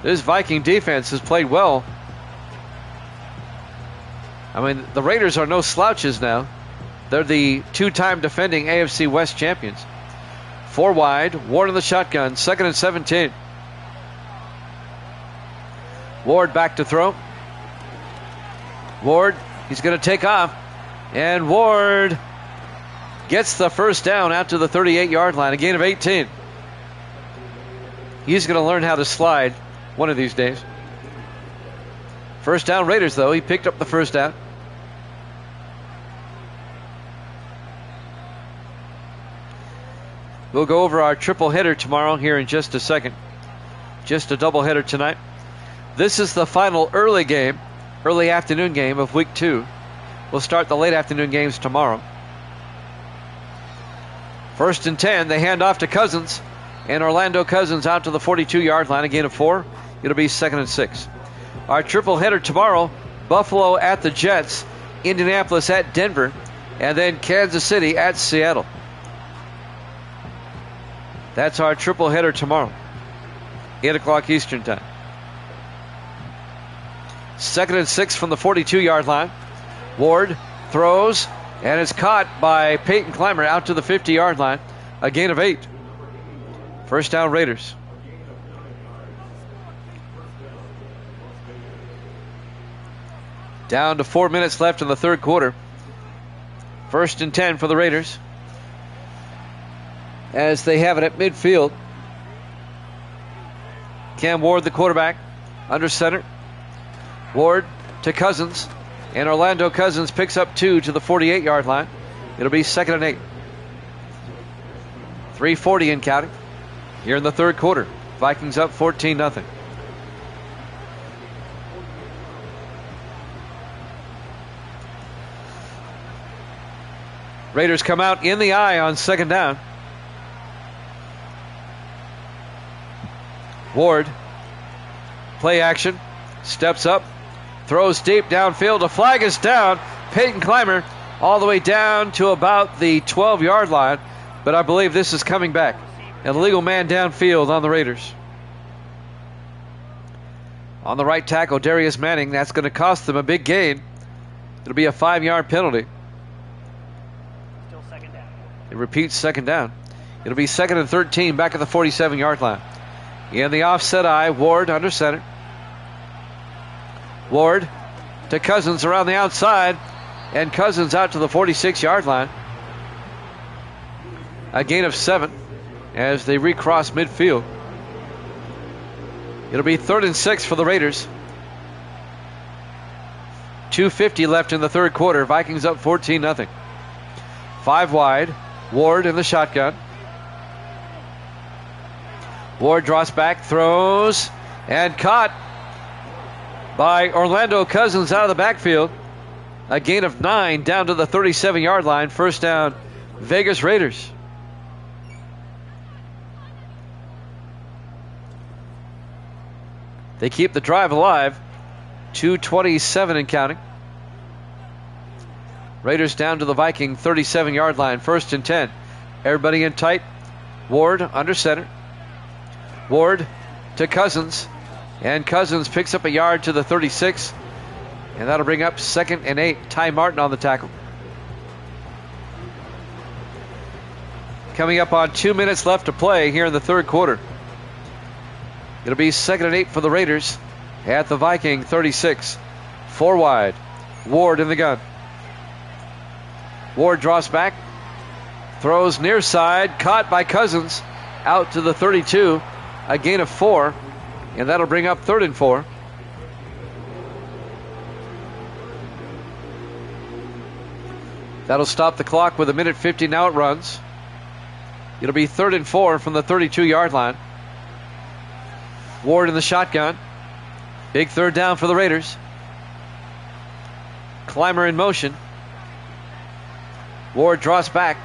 [SPEAKER 1] This Viking defense has played well. I mean, the Raiders are no slouches now. They're the 2-time defending AFC West champions. 4 wide, Ward in the shotgun, 2nd and 17. Ward back to throw. Ward, he's going to take off. And Ward gets the first down out to the 38-yard line, a gain of 18. He's going to learn how to slide one of these days. First down Raiders, though. He picked up the first down. We'll go over our triple header tomorrow here in just a second. Just a double header tonight. This is the final early afternoon game of week 2. We'll start the late afternoon games tomorrow. 1st and 10, they hand off to Cousins. And Orlando Cousins out to the 42-yard line, a gain of 4. It'll be 2nd and 6. Our triple header tomorrow, Buffalo at the Jets, Indianapolis at Denver, and then Kansas City at Seattle. That's our triple header tomorrow, 8 o'clock Eastern time. 2nd and 6 from the 42-yard line. Ward throws, and it's caught by Peyton Clymer out to the 50-yard line, a gain of 8. First down, Raiders. Down to 4 minutes left in the third quarter. 1st and 10 for the Raiders, as they have it at midfield. Cam Ward, the quarterback, under center. Ward to Cousins, and Orlando Cousins picks up 2 to the 48-yard line. It'll be 2nd and 8. 3:40 in counting here in the third quarter. Vikings up 14-0. Raiders come out in the eye on 2nd down. Ward, play action, steps up, throws deep downfield. A flag is down. Peyton Clymer all the way down to about the 12-yard line, but I believe this is coming back. An illegal man downfield on the Raiders. On the right tackle, Darius Manning. That's going to cost them a big gain. It'll be a 5-yard penalty. It repeats 2nd down. It'll be 2nd and 13 back at the 47-yard line. In the offset eye, Ward under center. Ward to Cousins around the outside, and Cousins out to the 46-yard line. A gain of 7 as they recross midfield. It'll be 3rd and 6 for the Raiders. 2:50 left in the third quarter. Vikings up 14-0. 5 wide. Ward in the shotgun. Ward draws back, throws, and caught by Orlando Cousins out of the backfield. A gain of 9 down to the 37-yard line. First down, Vegas Raiders. They keep the drive alive. 2:27 and counting. Raiders down to the Viking 37-yard line. 1st and 10. Everybody in tight. Ward under center. Ward to Cousins. And Cousins picks up a yard to the 36. And that'll bring up 2nd and 8. Ty Martin on the tackle. Coming up on 2 minutes left to play here in the third quarter. It'll be 2nd and 8 for the Raiders at the Viking 36. 4 wide. Ward in the gun. Ward draws back, throws near side, caught by Cousins, out to the 32, a gain of 4, and that'll bring up 3rd and 4. That'll stop the clock with 1:50 now it runs. It'll be 3rd and 4 from the 32-yard line. Ward in the shotgun. Big 3rd down for the Raiders. Clymer in motion. Ward draws back.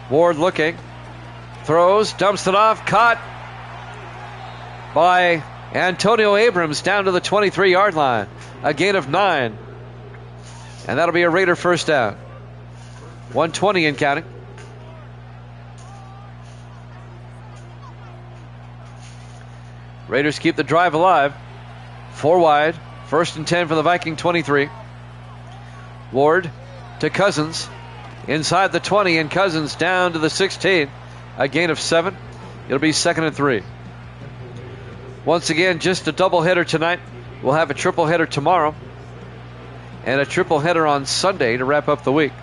[SPEAKER 1] Ward looking. Throws. Dumps it off. Caught by Antonio Abrams down to the 23-yard line. A gain of 9. And that'll be a Raider first down. 1:20 and counting. Raiders keep the drive alive. 4 wide. 1st and 10 for the Viking 23. Ward to Cousins. Inside the 20, and Cousins down to the 16. A gain of 7. It'll be 2nd and 3. Once again, just a doubleheader tonight. We'll have a tripleheader tomorrow. And a tripleheader on Sunday to wrap up the week.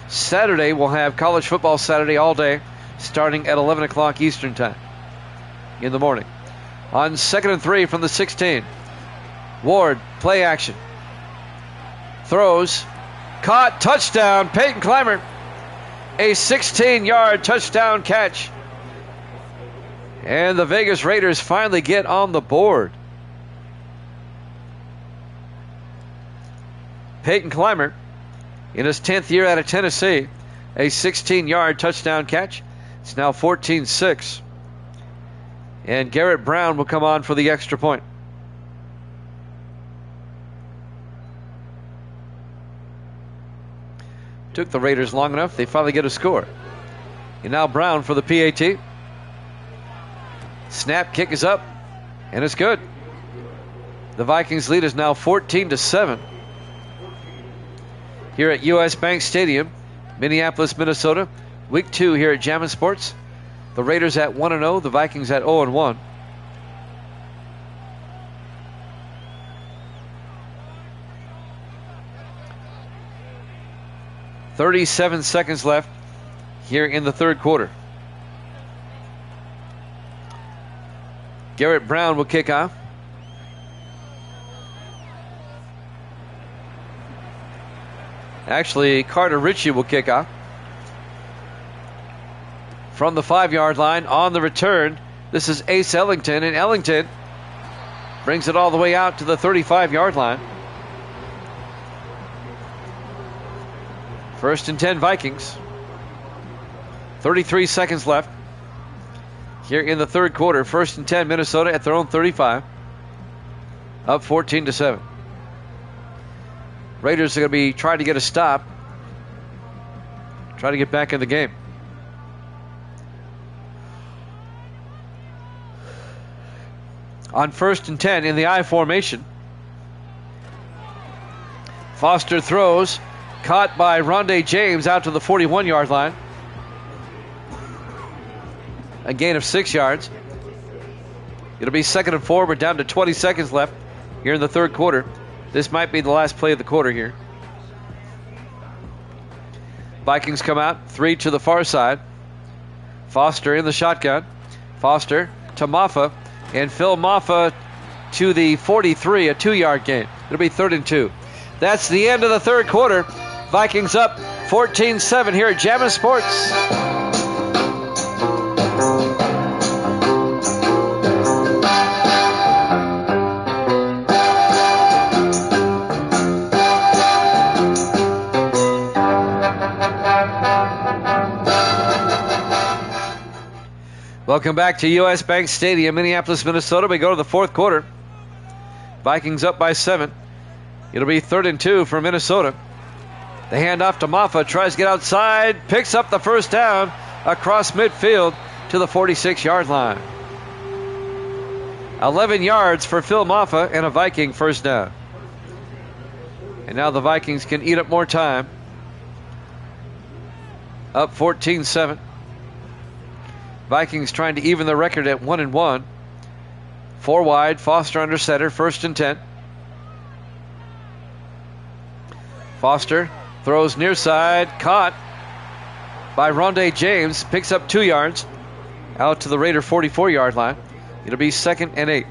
[SPEAKER 1] Saturday, we'll have College Football Saturday all day, starting at 11 o'clock Eastern Time in the morning. On 2nd and 3 from the 16. Ward, play action. Throws. Caught, touchdown, Peyton Clymer. A 16-yard touchdown catch. And the Vegas Raiders finally get on the board. Peyton Clymer, in his 10th year out of Tennessee, a 16-yard touchdown catch. It's now 14-6. And Garrett Brown will come on for the extra point. Took the Raiders long enough. They finally get a score. And now Brown for the PAT. Snap, kick is up, and it's good. The Vikings lead is now 14-7. Here at US Bank Stadium, Minneapolis, Minnesota. Week 2 here at Jammin' Sports. The Raiders at 1-0, the Vikings at 0-1. .37 seconds left here in the third quarter. Garrett Brown will kick off. Actually, Carter Ritchie will kick off. From the 5-yard line on the return, this is Ace Ellington, and Ellington brings it all the way out to the 35-yard line. 1st and 10 Vikings. 33 seconds left here in the third quarter. 1st and 10 Minnesota at their own 35. Up 14-7. Raiders are going to be trying to get a stop. Try to get back in the game. On 1st and 10 in the I formation. Foster throws. Caught by Rondé James out to the 41-yard line. A gain of 6 yards. It'll be 2nd and 4. We're down to 20 seconds left here in the third quarter. This might be the last play of the quarter here. Vikings come out. 3 to the far side. Foster in the shotgun. Foster to Maffa. And Phil Maffa to the 43, a 2-yard gain. It'll be 3rd and 2. That's the end of the third quarter. Vikings up 14-7 here at Jammin' Sports. Welcome back to U.S. Bank Stadium, Minneapolis, Minnesota. We go to the fourth quarter. Vikings up by 7. It'll be 3rd and 2 for Minnesota. The handoff to Maffa, tries to get outside, picks up the first down across midfield to the 46-yard line. 11 yards for Phil Maffa and a Viking first down. And now the Vikings can eat up more time. Up 14-7. Vikings trying to even the record at 1-1. 4 wide, Foster under center, 1st and 10. Foster throws near side, caught by Rondé James, picks up 2 yards, out to the Raider 44-yard line. It'll be 2nd and 8.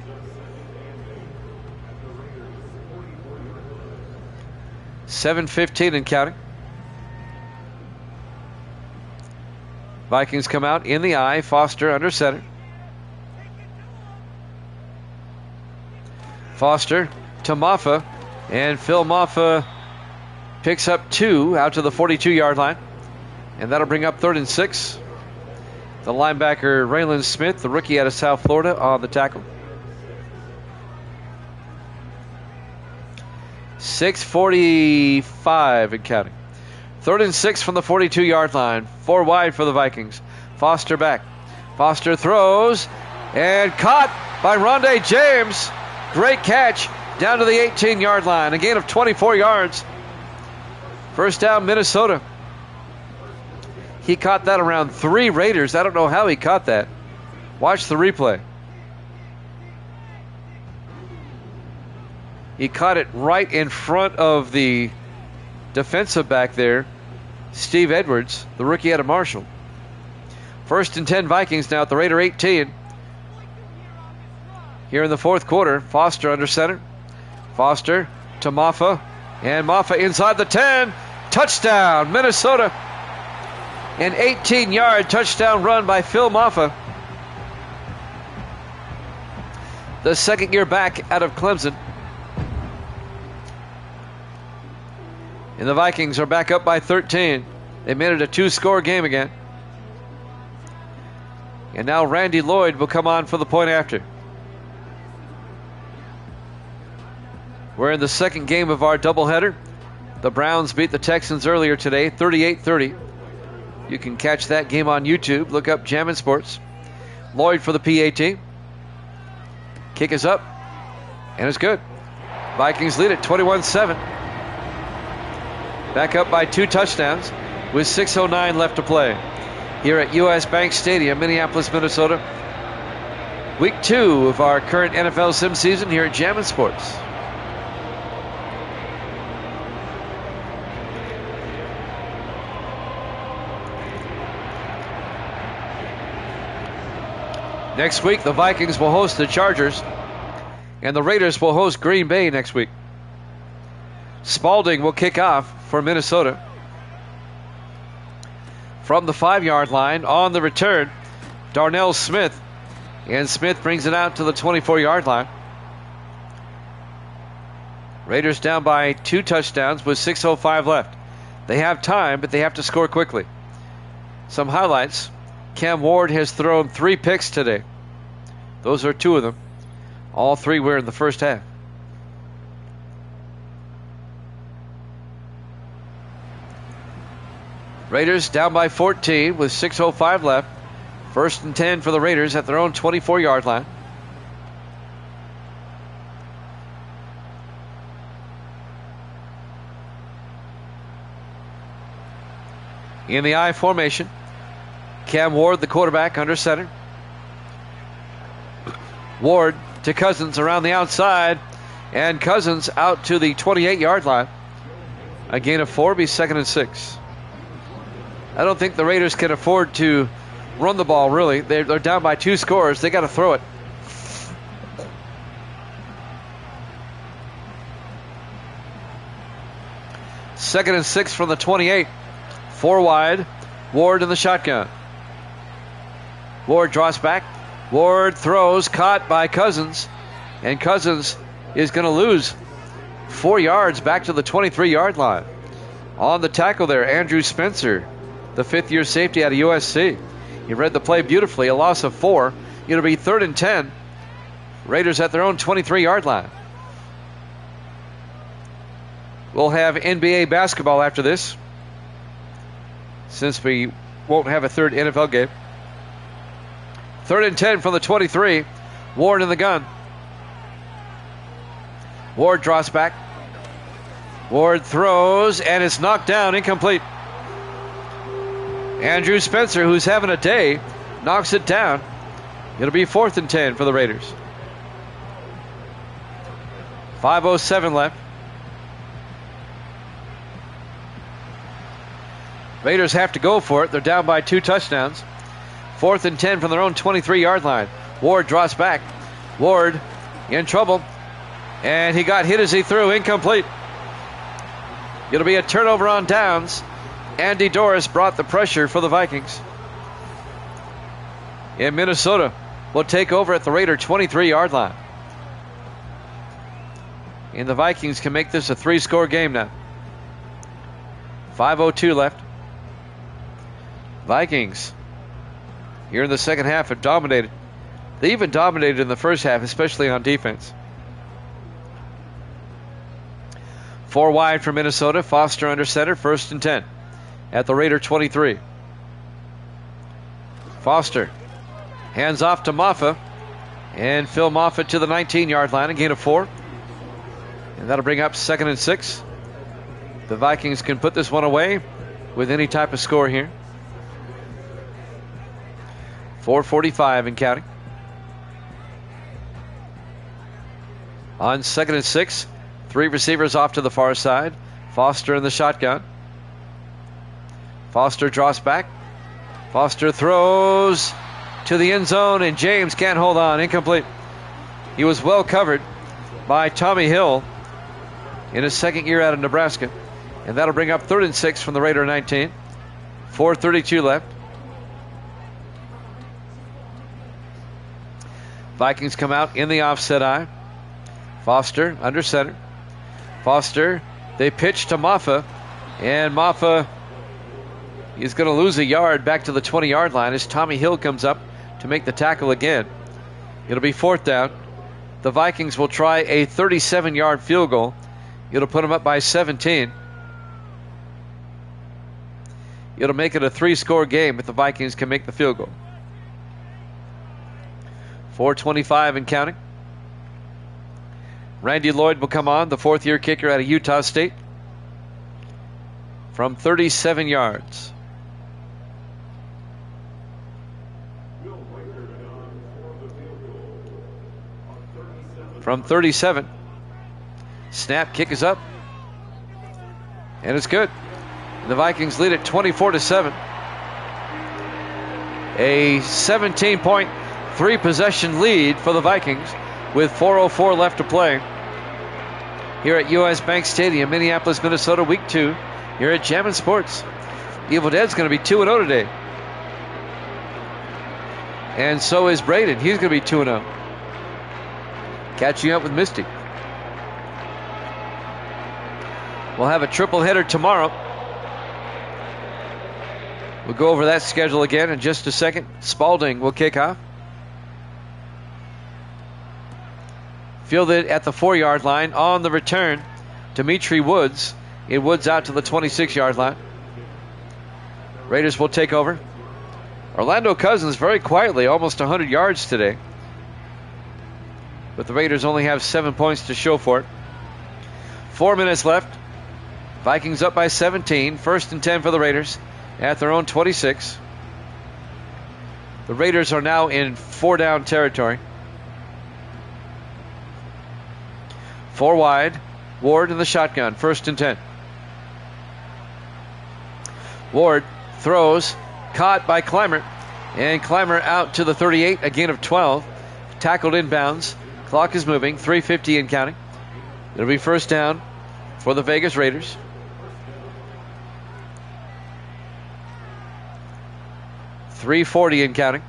[SPEAKER 1] .7:15 and counting. Vikings come out in the I, Foster under center. Foster to Maffa, and Phil Maffa picks up 2 out to the 42-yard line, and that'll bring up 3rd and 6. The linebacker Raylan Smith, the rookie out of South Florida, on the tackle. 6:45 and counting. 3rd and 6 from the 42-yard line. 4 wide for the Vikings. Foster back. Foster throws and caught by Rondé James. Great catch down to the 18-yard line. A gain of 24 yards. First down, Minnesota. He caught that around 3 Raiders. I don't know how he caught that. Watch the replay. He caught it right in front of the defensive back there, Steve Edwards, the rookie out of Marshall. 1st and 10 Vikings now at the Raider 18. Here in the fourth quarter, Foster under center. Foster to Maffa, and Maffa inside the 10. Touchdown, Minnesota. An 18-yard touchdown run by Phil Maffa, the second-year back out of Clemson. And the Vikings are back up by 13. They made it a 2-score game again. And now Randy Lloyd will come on for the point after. We're in the second game of our doubleheader. The Browns beat the Texans earlier today, 38-30. You can catch that game on YouTube. Look up Jammin' Sports. Lloyd for the PAT. Kick is up, and it's good. Vikings lead it 21-7. Back up by 2 touchdowns with 6:09 left to play. here at U.S. Bank Stadium, Minneapolis, Minnesota. Week 2 of our current NFL sim season here at Jammin' Sports. Next week, the Vikings will host the Chargers, and the Raiders will host Green Bay next week. Spalding will kick off for Minnesota. From the 5-yard line on the return, Darnell Smith. And Smith brings it out to the 24-yard line. Raiders down by 2 touchdowns with 6:05 left. They have time, but they have to score quickly. Some highlights. Cam Ward has thrown 3 picks today. Those are 2 of them. All 3 were in the first half. Raiders down by 14 with 6:05 left. 1st and 10 for the Raiders at their own 24-yard line. In the I formation, Cam Ward, the quarterback, under center. Ward to Cousins around the outside, and Cousins out to the 28-yard line. A gain of 4, be 2nd and 6. I don't think the Raiders can afford to run the ball, really. They're down by 2 scores. They got to throw it. Second and 6 from the 28. 4 wide. Ward in the shotgun. Ward draws back. Ward throws, caught by Cousins. And Cousins is going to lose 4 yards back to the 23-yard line. On the tackle there, Andrew Spencer, the 5th-year safety out of USC. He read the play beautifully. A loss of 4. It'll be 3rd and 10. Raiders at their own 23-yard line. We'll have NBA basketball after this, since we won't have a 3rd NFL game. 3rd and 10 from the 23. Ward in the gun. Ward draws back. Ward throws, and it's knocked down, incomplete. Andrew Spencer, who's having a day, knocks it down. It'll be 4th and 10 for the Raiders. 5:07 left. Raiders have to go for it. They're down by 2 touchdowns. 4th and 10 from their own 23-yard line. Ward draws back. Ward in trouble. And he got hit as he threw. Incomplete. It'll be a turnover on downs. Andy Doris brought the pressure for the Vikings. In Minnesota, will take over at the Raider 23-yard line. And the Vikings can make this a 3-score game now. 5:02 left. Vikings, here in the second half, have dominated. They even dominated in the first half, especially on defense. 4 wide for Minnesota. Foster under center, 1st and 10. At the Raider 23. Foster hands off to Maffa, and Phil Maffa to the 19-yard line, a gain of 4. And that'll bring up 2nd and 6. The Vikings can put this one away with any type of score here. 4:45 and counting. On 2nd and 6, 3 receivers off to the far side. Foster in the shotgun. Foster draws back. Foster throws to the end zone, and James can't hold on. Incomplete. He was well covered by Tommy Hill in his 2nd year out of Nebraska. And that'll bring up 3rd and 6 from the Raider 19. 4:32 left. Vikings come out in the offset eye. Foster under center. Foster, they pitch to Maffa, and Maffa is going to lose a yard back to the 20-yard line as Tommy Hill comes up to make the tackle again. It'll be 4th down. The Vikings will try a 37-yard field goal. It'll put them up by 17. It'll make it a 3-score game if the Vikings can make the field goal. 4:25 and counting. Randy Lloyd will come on, the 4th-year kicker out of Utah State, from 37 yards. from 37. Snap, kick is up. And it's good. The Vikings lead it 24-7. A 17-point, 3-possession lead for the Vikings with 4:04 left to play. Here at US Bank Stadium, Minneapolis, Minnesota, Week 2. Here at Jammin' Sports. Evil Dead's going to be 2-0 today. And so is Braden. He's going to be 2-0. Catching up with Misty. We'll have a triple header tomorrow. We'll go over that schedule again in just a second. Spalding will kick off. Fielded at the 4-yard line on the return. Dimitri Woods. Woods out to the 26-yard line. Raiders will take over. Orlando Cousins very quietly, almost 100 yards today. But the Raiders only have 7 points to show for it. 4 minutes left. Vikings up by 17. 1st and 10 for the Raiders at their own 26. The Raiders are now in 4-down territory. 4 wide. Ward in the shotgun. 1st and 10. Ward throws. Caught by Clymer. And Clymer out to the 38. A gain of 12. Tackled inbounds. Clock is moving. 3:50 and counting. It'll be 1st down for the Vegas Raiders. .340 and counting.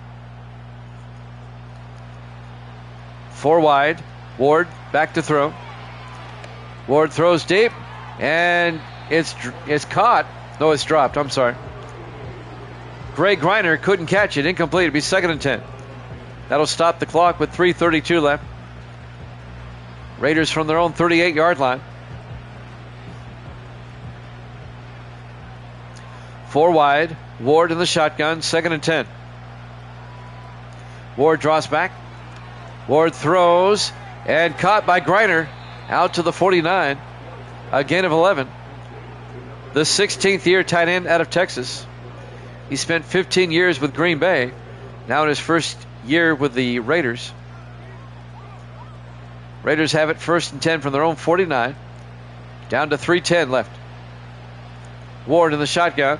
[SPEAKER 1] 4 wide. Ward back to throw. Ward throws deep. And it's caught. No, it's dropped. I'm sorry. Gray Griner couldn't catch it. Incomplete. It'll be 2nd and 10. That'll stop the clock with 3:32 left. Raiders from their own 38-yard line. 4 wide. Ward in the shotgun. 2nd and 10. Ward draws back. Ward throws. And caught by Griner. Out to the 49. A gain of 11. The 16th year tight end out of Texas. He spent 15 years with Green Bay. Now in his first year with the Raiders. Raiders have it 1st and 10 from their own 49. Down to 3:10 left. Ward in the shotgun.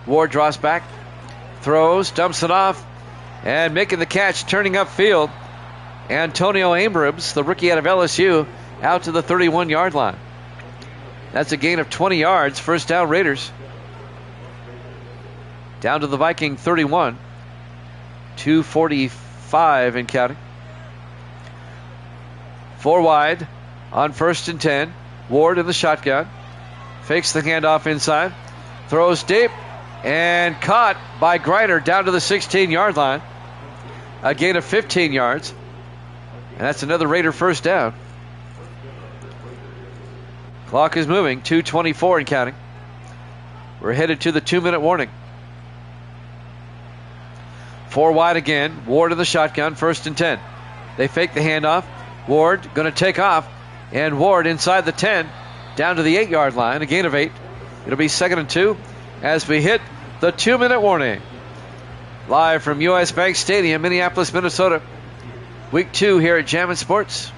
[SPEAKER 1] Ward draws back. Throws. Dumps it off. And making the catch, turning upfield. Antonio Abrams, the rookie out of LSU, out to the 31-yard line. That's a gain of 20 yards. 1st down Raiders. Down to the Viking 31. 2:45 and counting. 4 wide on 1st and 10. Ward in the shotgun. Fakes the handoff inside. Throws deep. And caught by Griner down to the 16-yard line. A gain of 15 yards. And that's another Raider 1st down. Clock is moving. 2:24 and counting. We're headed to the 2-minute warning. 4 wide again. Ward in the shotgun. 1st and 10. They fake the handoff. Ward going to take off. And Ward inside the 10. Down to the 8-yard line. A gain of 8. It'll be 2nd and 2 as we hit the 2-minute warning. Live from US Bank Stadium, Minneapolis, Minnesota. Week 2 here at Jammin' Sports.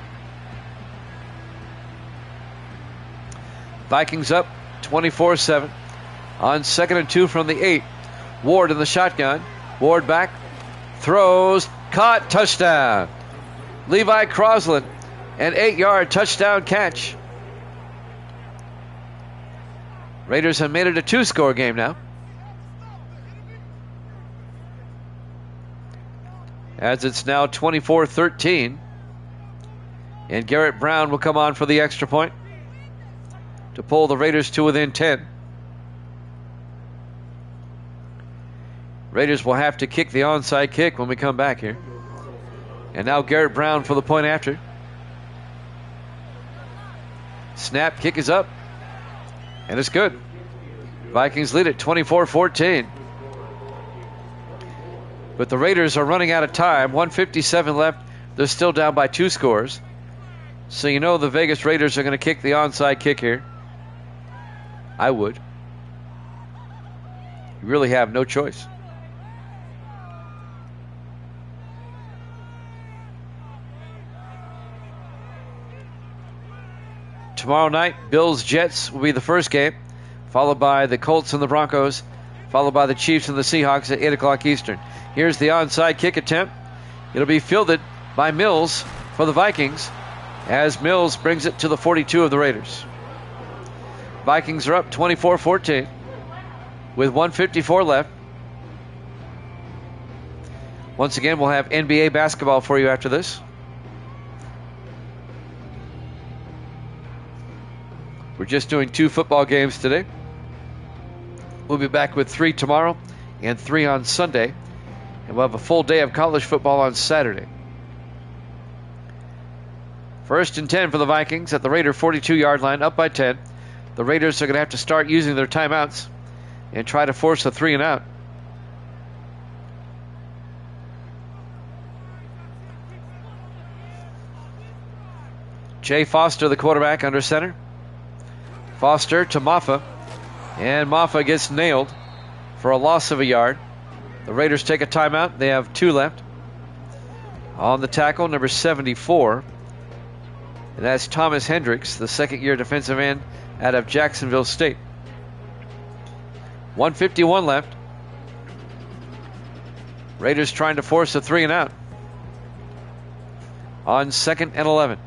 [SPEAKER 1] Vikings up 24-7 on 2nd and 2 from the 8. Ward in the shotgun. Ward back. Throws. Caught. Touchdown. Levi Crosland. An 8-yard touchdown catch. Raiders have made it a 2-score game now. As it's now 24-13. And Garrett Brown will come on for the extra point to pull the Raiders to within 10. Raiders will have to kick the onside kick when we come back here. And now Garrett Brown for the point after. Snap, kick is up. And it's good. Vikings lead it 24-14. But the Raiders are running out of time. 1:57 left. They're still down by 2 scores. So you know the Vegas Raiders are going to kick the onside kick here. I would. You really have no choice. tomorrow night, Bills-Jets will be the first game, followed by the Colts and the Broncos, followed by the Chiefs and the Seahawks at 8 o'clock Eastern. Here's the onside kick attempt. It'll be fielded by Mills for the Vikings, as Mills brings it to the 42 of the Raiders. Vikings are up 24-14 with 1:54 left. Once again, we'll have NBA basketball for you after this. We're just doing 2 football games today. We'll be back with 3 tomorrow and 3 on Sunday. And we'll have a full day of college football on Saturday. 1st and 10 for the Vikings at the Raider 42-yard line, up by 10. The Raiders are going to have to start using their timeouts and try to force a 3 and out. Jay Foster, the quarterback, under center. Foster to Maffa, and Maffa gets nailed for a loss of a yard. The Raiders take a timeout. They have 2 left. On the tackle, number 74, and that's Thomas Hendricks, the second-year defensive end out of Jacksonville State. 1:51 left. Raiders trying to force a 3 and out on 2nd and 11.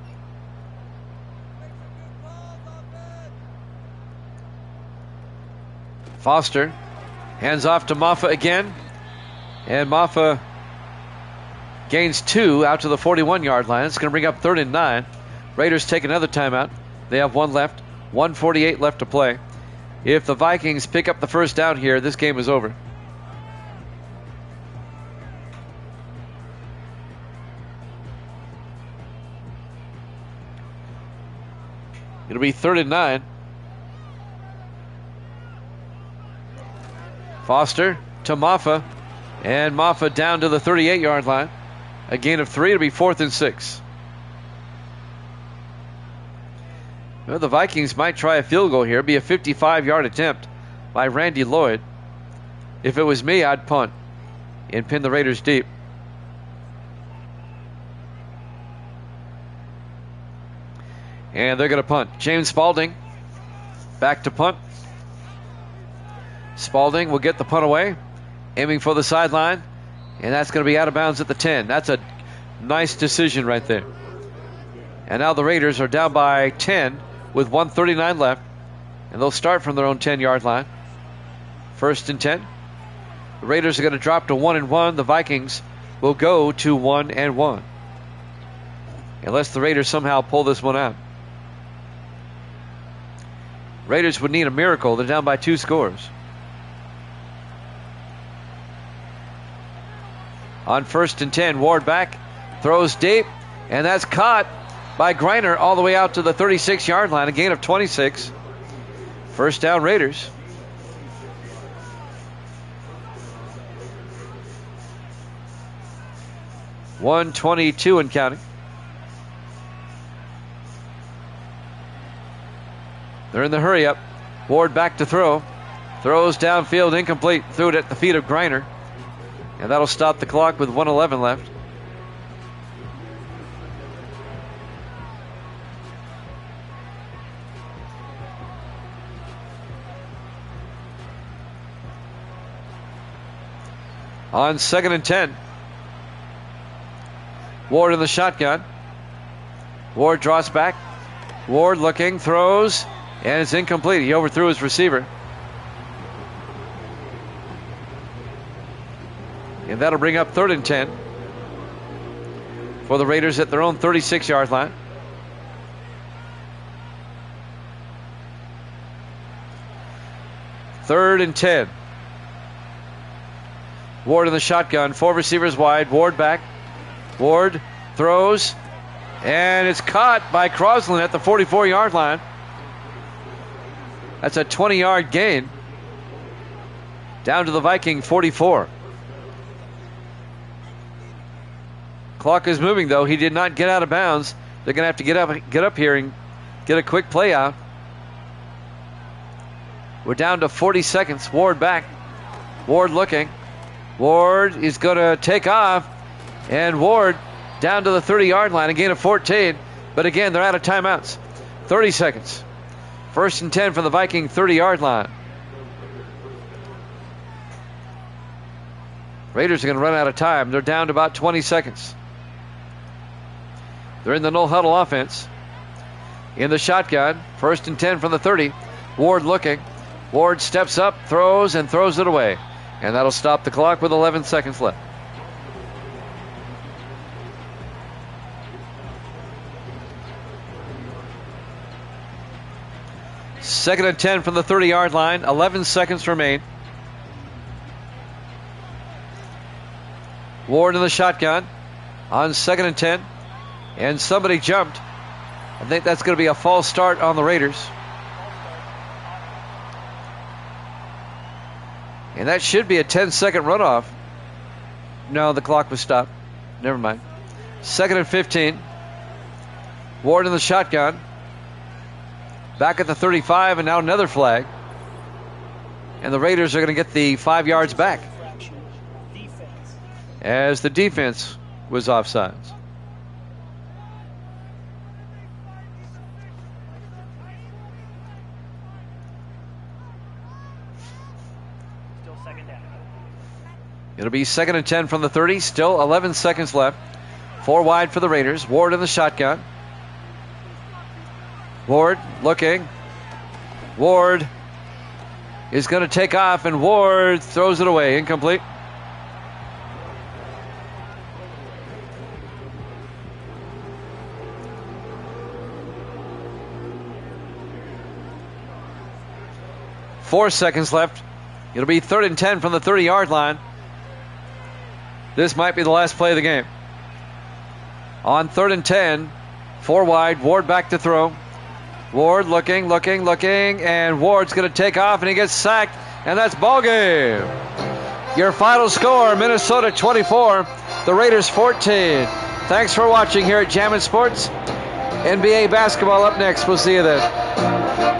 [SPEAKER 1] Foster hands off to Maffa again, and Maffa gains 2 out to the 41-yard line. It's going to bring up 3rd and 9. Raiders take another timeout. They have 1 left. 1:48 left to play. If the Vikings pick up the first down here, this game is over. It'll be 3rd and 9. Foster to Maffa, and Maffa down to the 38-yard line. A gain of 3. It'll be 4th and 6. Well, the Vikings might try a field goal here. It'll be a 55-yard attempt by Randy Lloyd. If it was me, I'd punt and pin the Raiders deep. And they're going to punt. James Spalding back to punt. Spalding will get the punt away, aiming for the sideline, and that's going to be out of bounds at the 10. That's a nice decision right there. And now the Raiders are down by 10 with 1:39 left, and they'll start from their own 10-yard line. 1st and 10. The Raiders are going to drop to 1-1. The Vikings will go to 1-1, unless the Raiders somehow pull this one out. Raiders would need a miracle. They're down by 2 scores. On 1st and 10, Ward back, throws deep, and that's caught by Greiner all the way out to the 36-yard line, a gain of 26. First down, Raiders. .122 and counting. They're in the hurry up. Ward back to throw. Throws downfield, incomplete. Threw it at the feet of Greiner. And that'll stop the clock with 1:11 left. On 2nd and 10. Ward in the shotgun. Ward draws back. Ward looking, throws, and it's incomplete. He overthrew his receiver. And that'll bring up 3rd and 10 for the Raiders at their own 36-yard line. Third and 10. Ward in the shotgun. 4 receivers wide. Ward back. Ward throws. And it's caught by Crosland at the 44-yard line. That's a 20-yard gain. Down to the Viking 44. Clock is moving, though. He did not get out of bounds. They're going to have to get up here and get a quick play out. We're down to 40 seconds. Ward back. Ward looking. Ward is going to take off. And Ward down to the 30-yard line, a gain of 14. But again, they're out of timeouts. 30 seconds. 1st and 10 from the Viking 30-yard line. Raiders are going to run out of time. They're down to about 20 seconds. They're in the no-huddle offense. In the shotgun. 1st and 10 from the 30. Ward looking. Ward steps up, throws, and throws it away. And that'll stop the clock with 11 seconds left. Second and 10 from the 30-yard line. 11 seconds remain. Ward in the shotgun on 2nd and 10. And somebody jumped. I think that's going to be a false start on the Raiders. And that should be a 10-second runoff. No, the clock was stopped. Never mind. 2nd and 15. Ward in the shotgun. Back at the 35, and now another flag. And the Raiders are going to get the 5 yards back, as the defense was offsides.
[SPEAKER 2] Still second down.
[SPEAKER 1] It'll be 2nd and 10 from the 30. Still 11 seconds left. 4 wide for the Raiders. Ward in the shotgun. Ward looking. Ward is going to take off, and Ward throws it away. Incomplete. Four seconds left. It'll be 3rd and 10 from the 30-yard line. This might be the last play of the game. On 3rd and 10, 4 wide. Ward back to throw. Ward looking, and Ward's going to take off, and he gets sacked, and that's ball game. Your final score, Minnesota 24, the Raiders 14. Thanks for watching here at Jammin' Sports. NBA basketball up next. We'll see you then.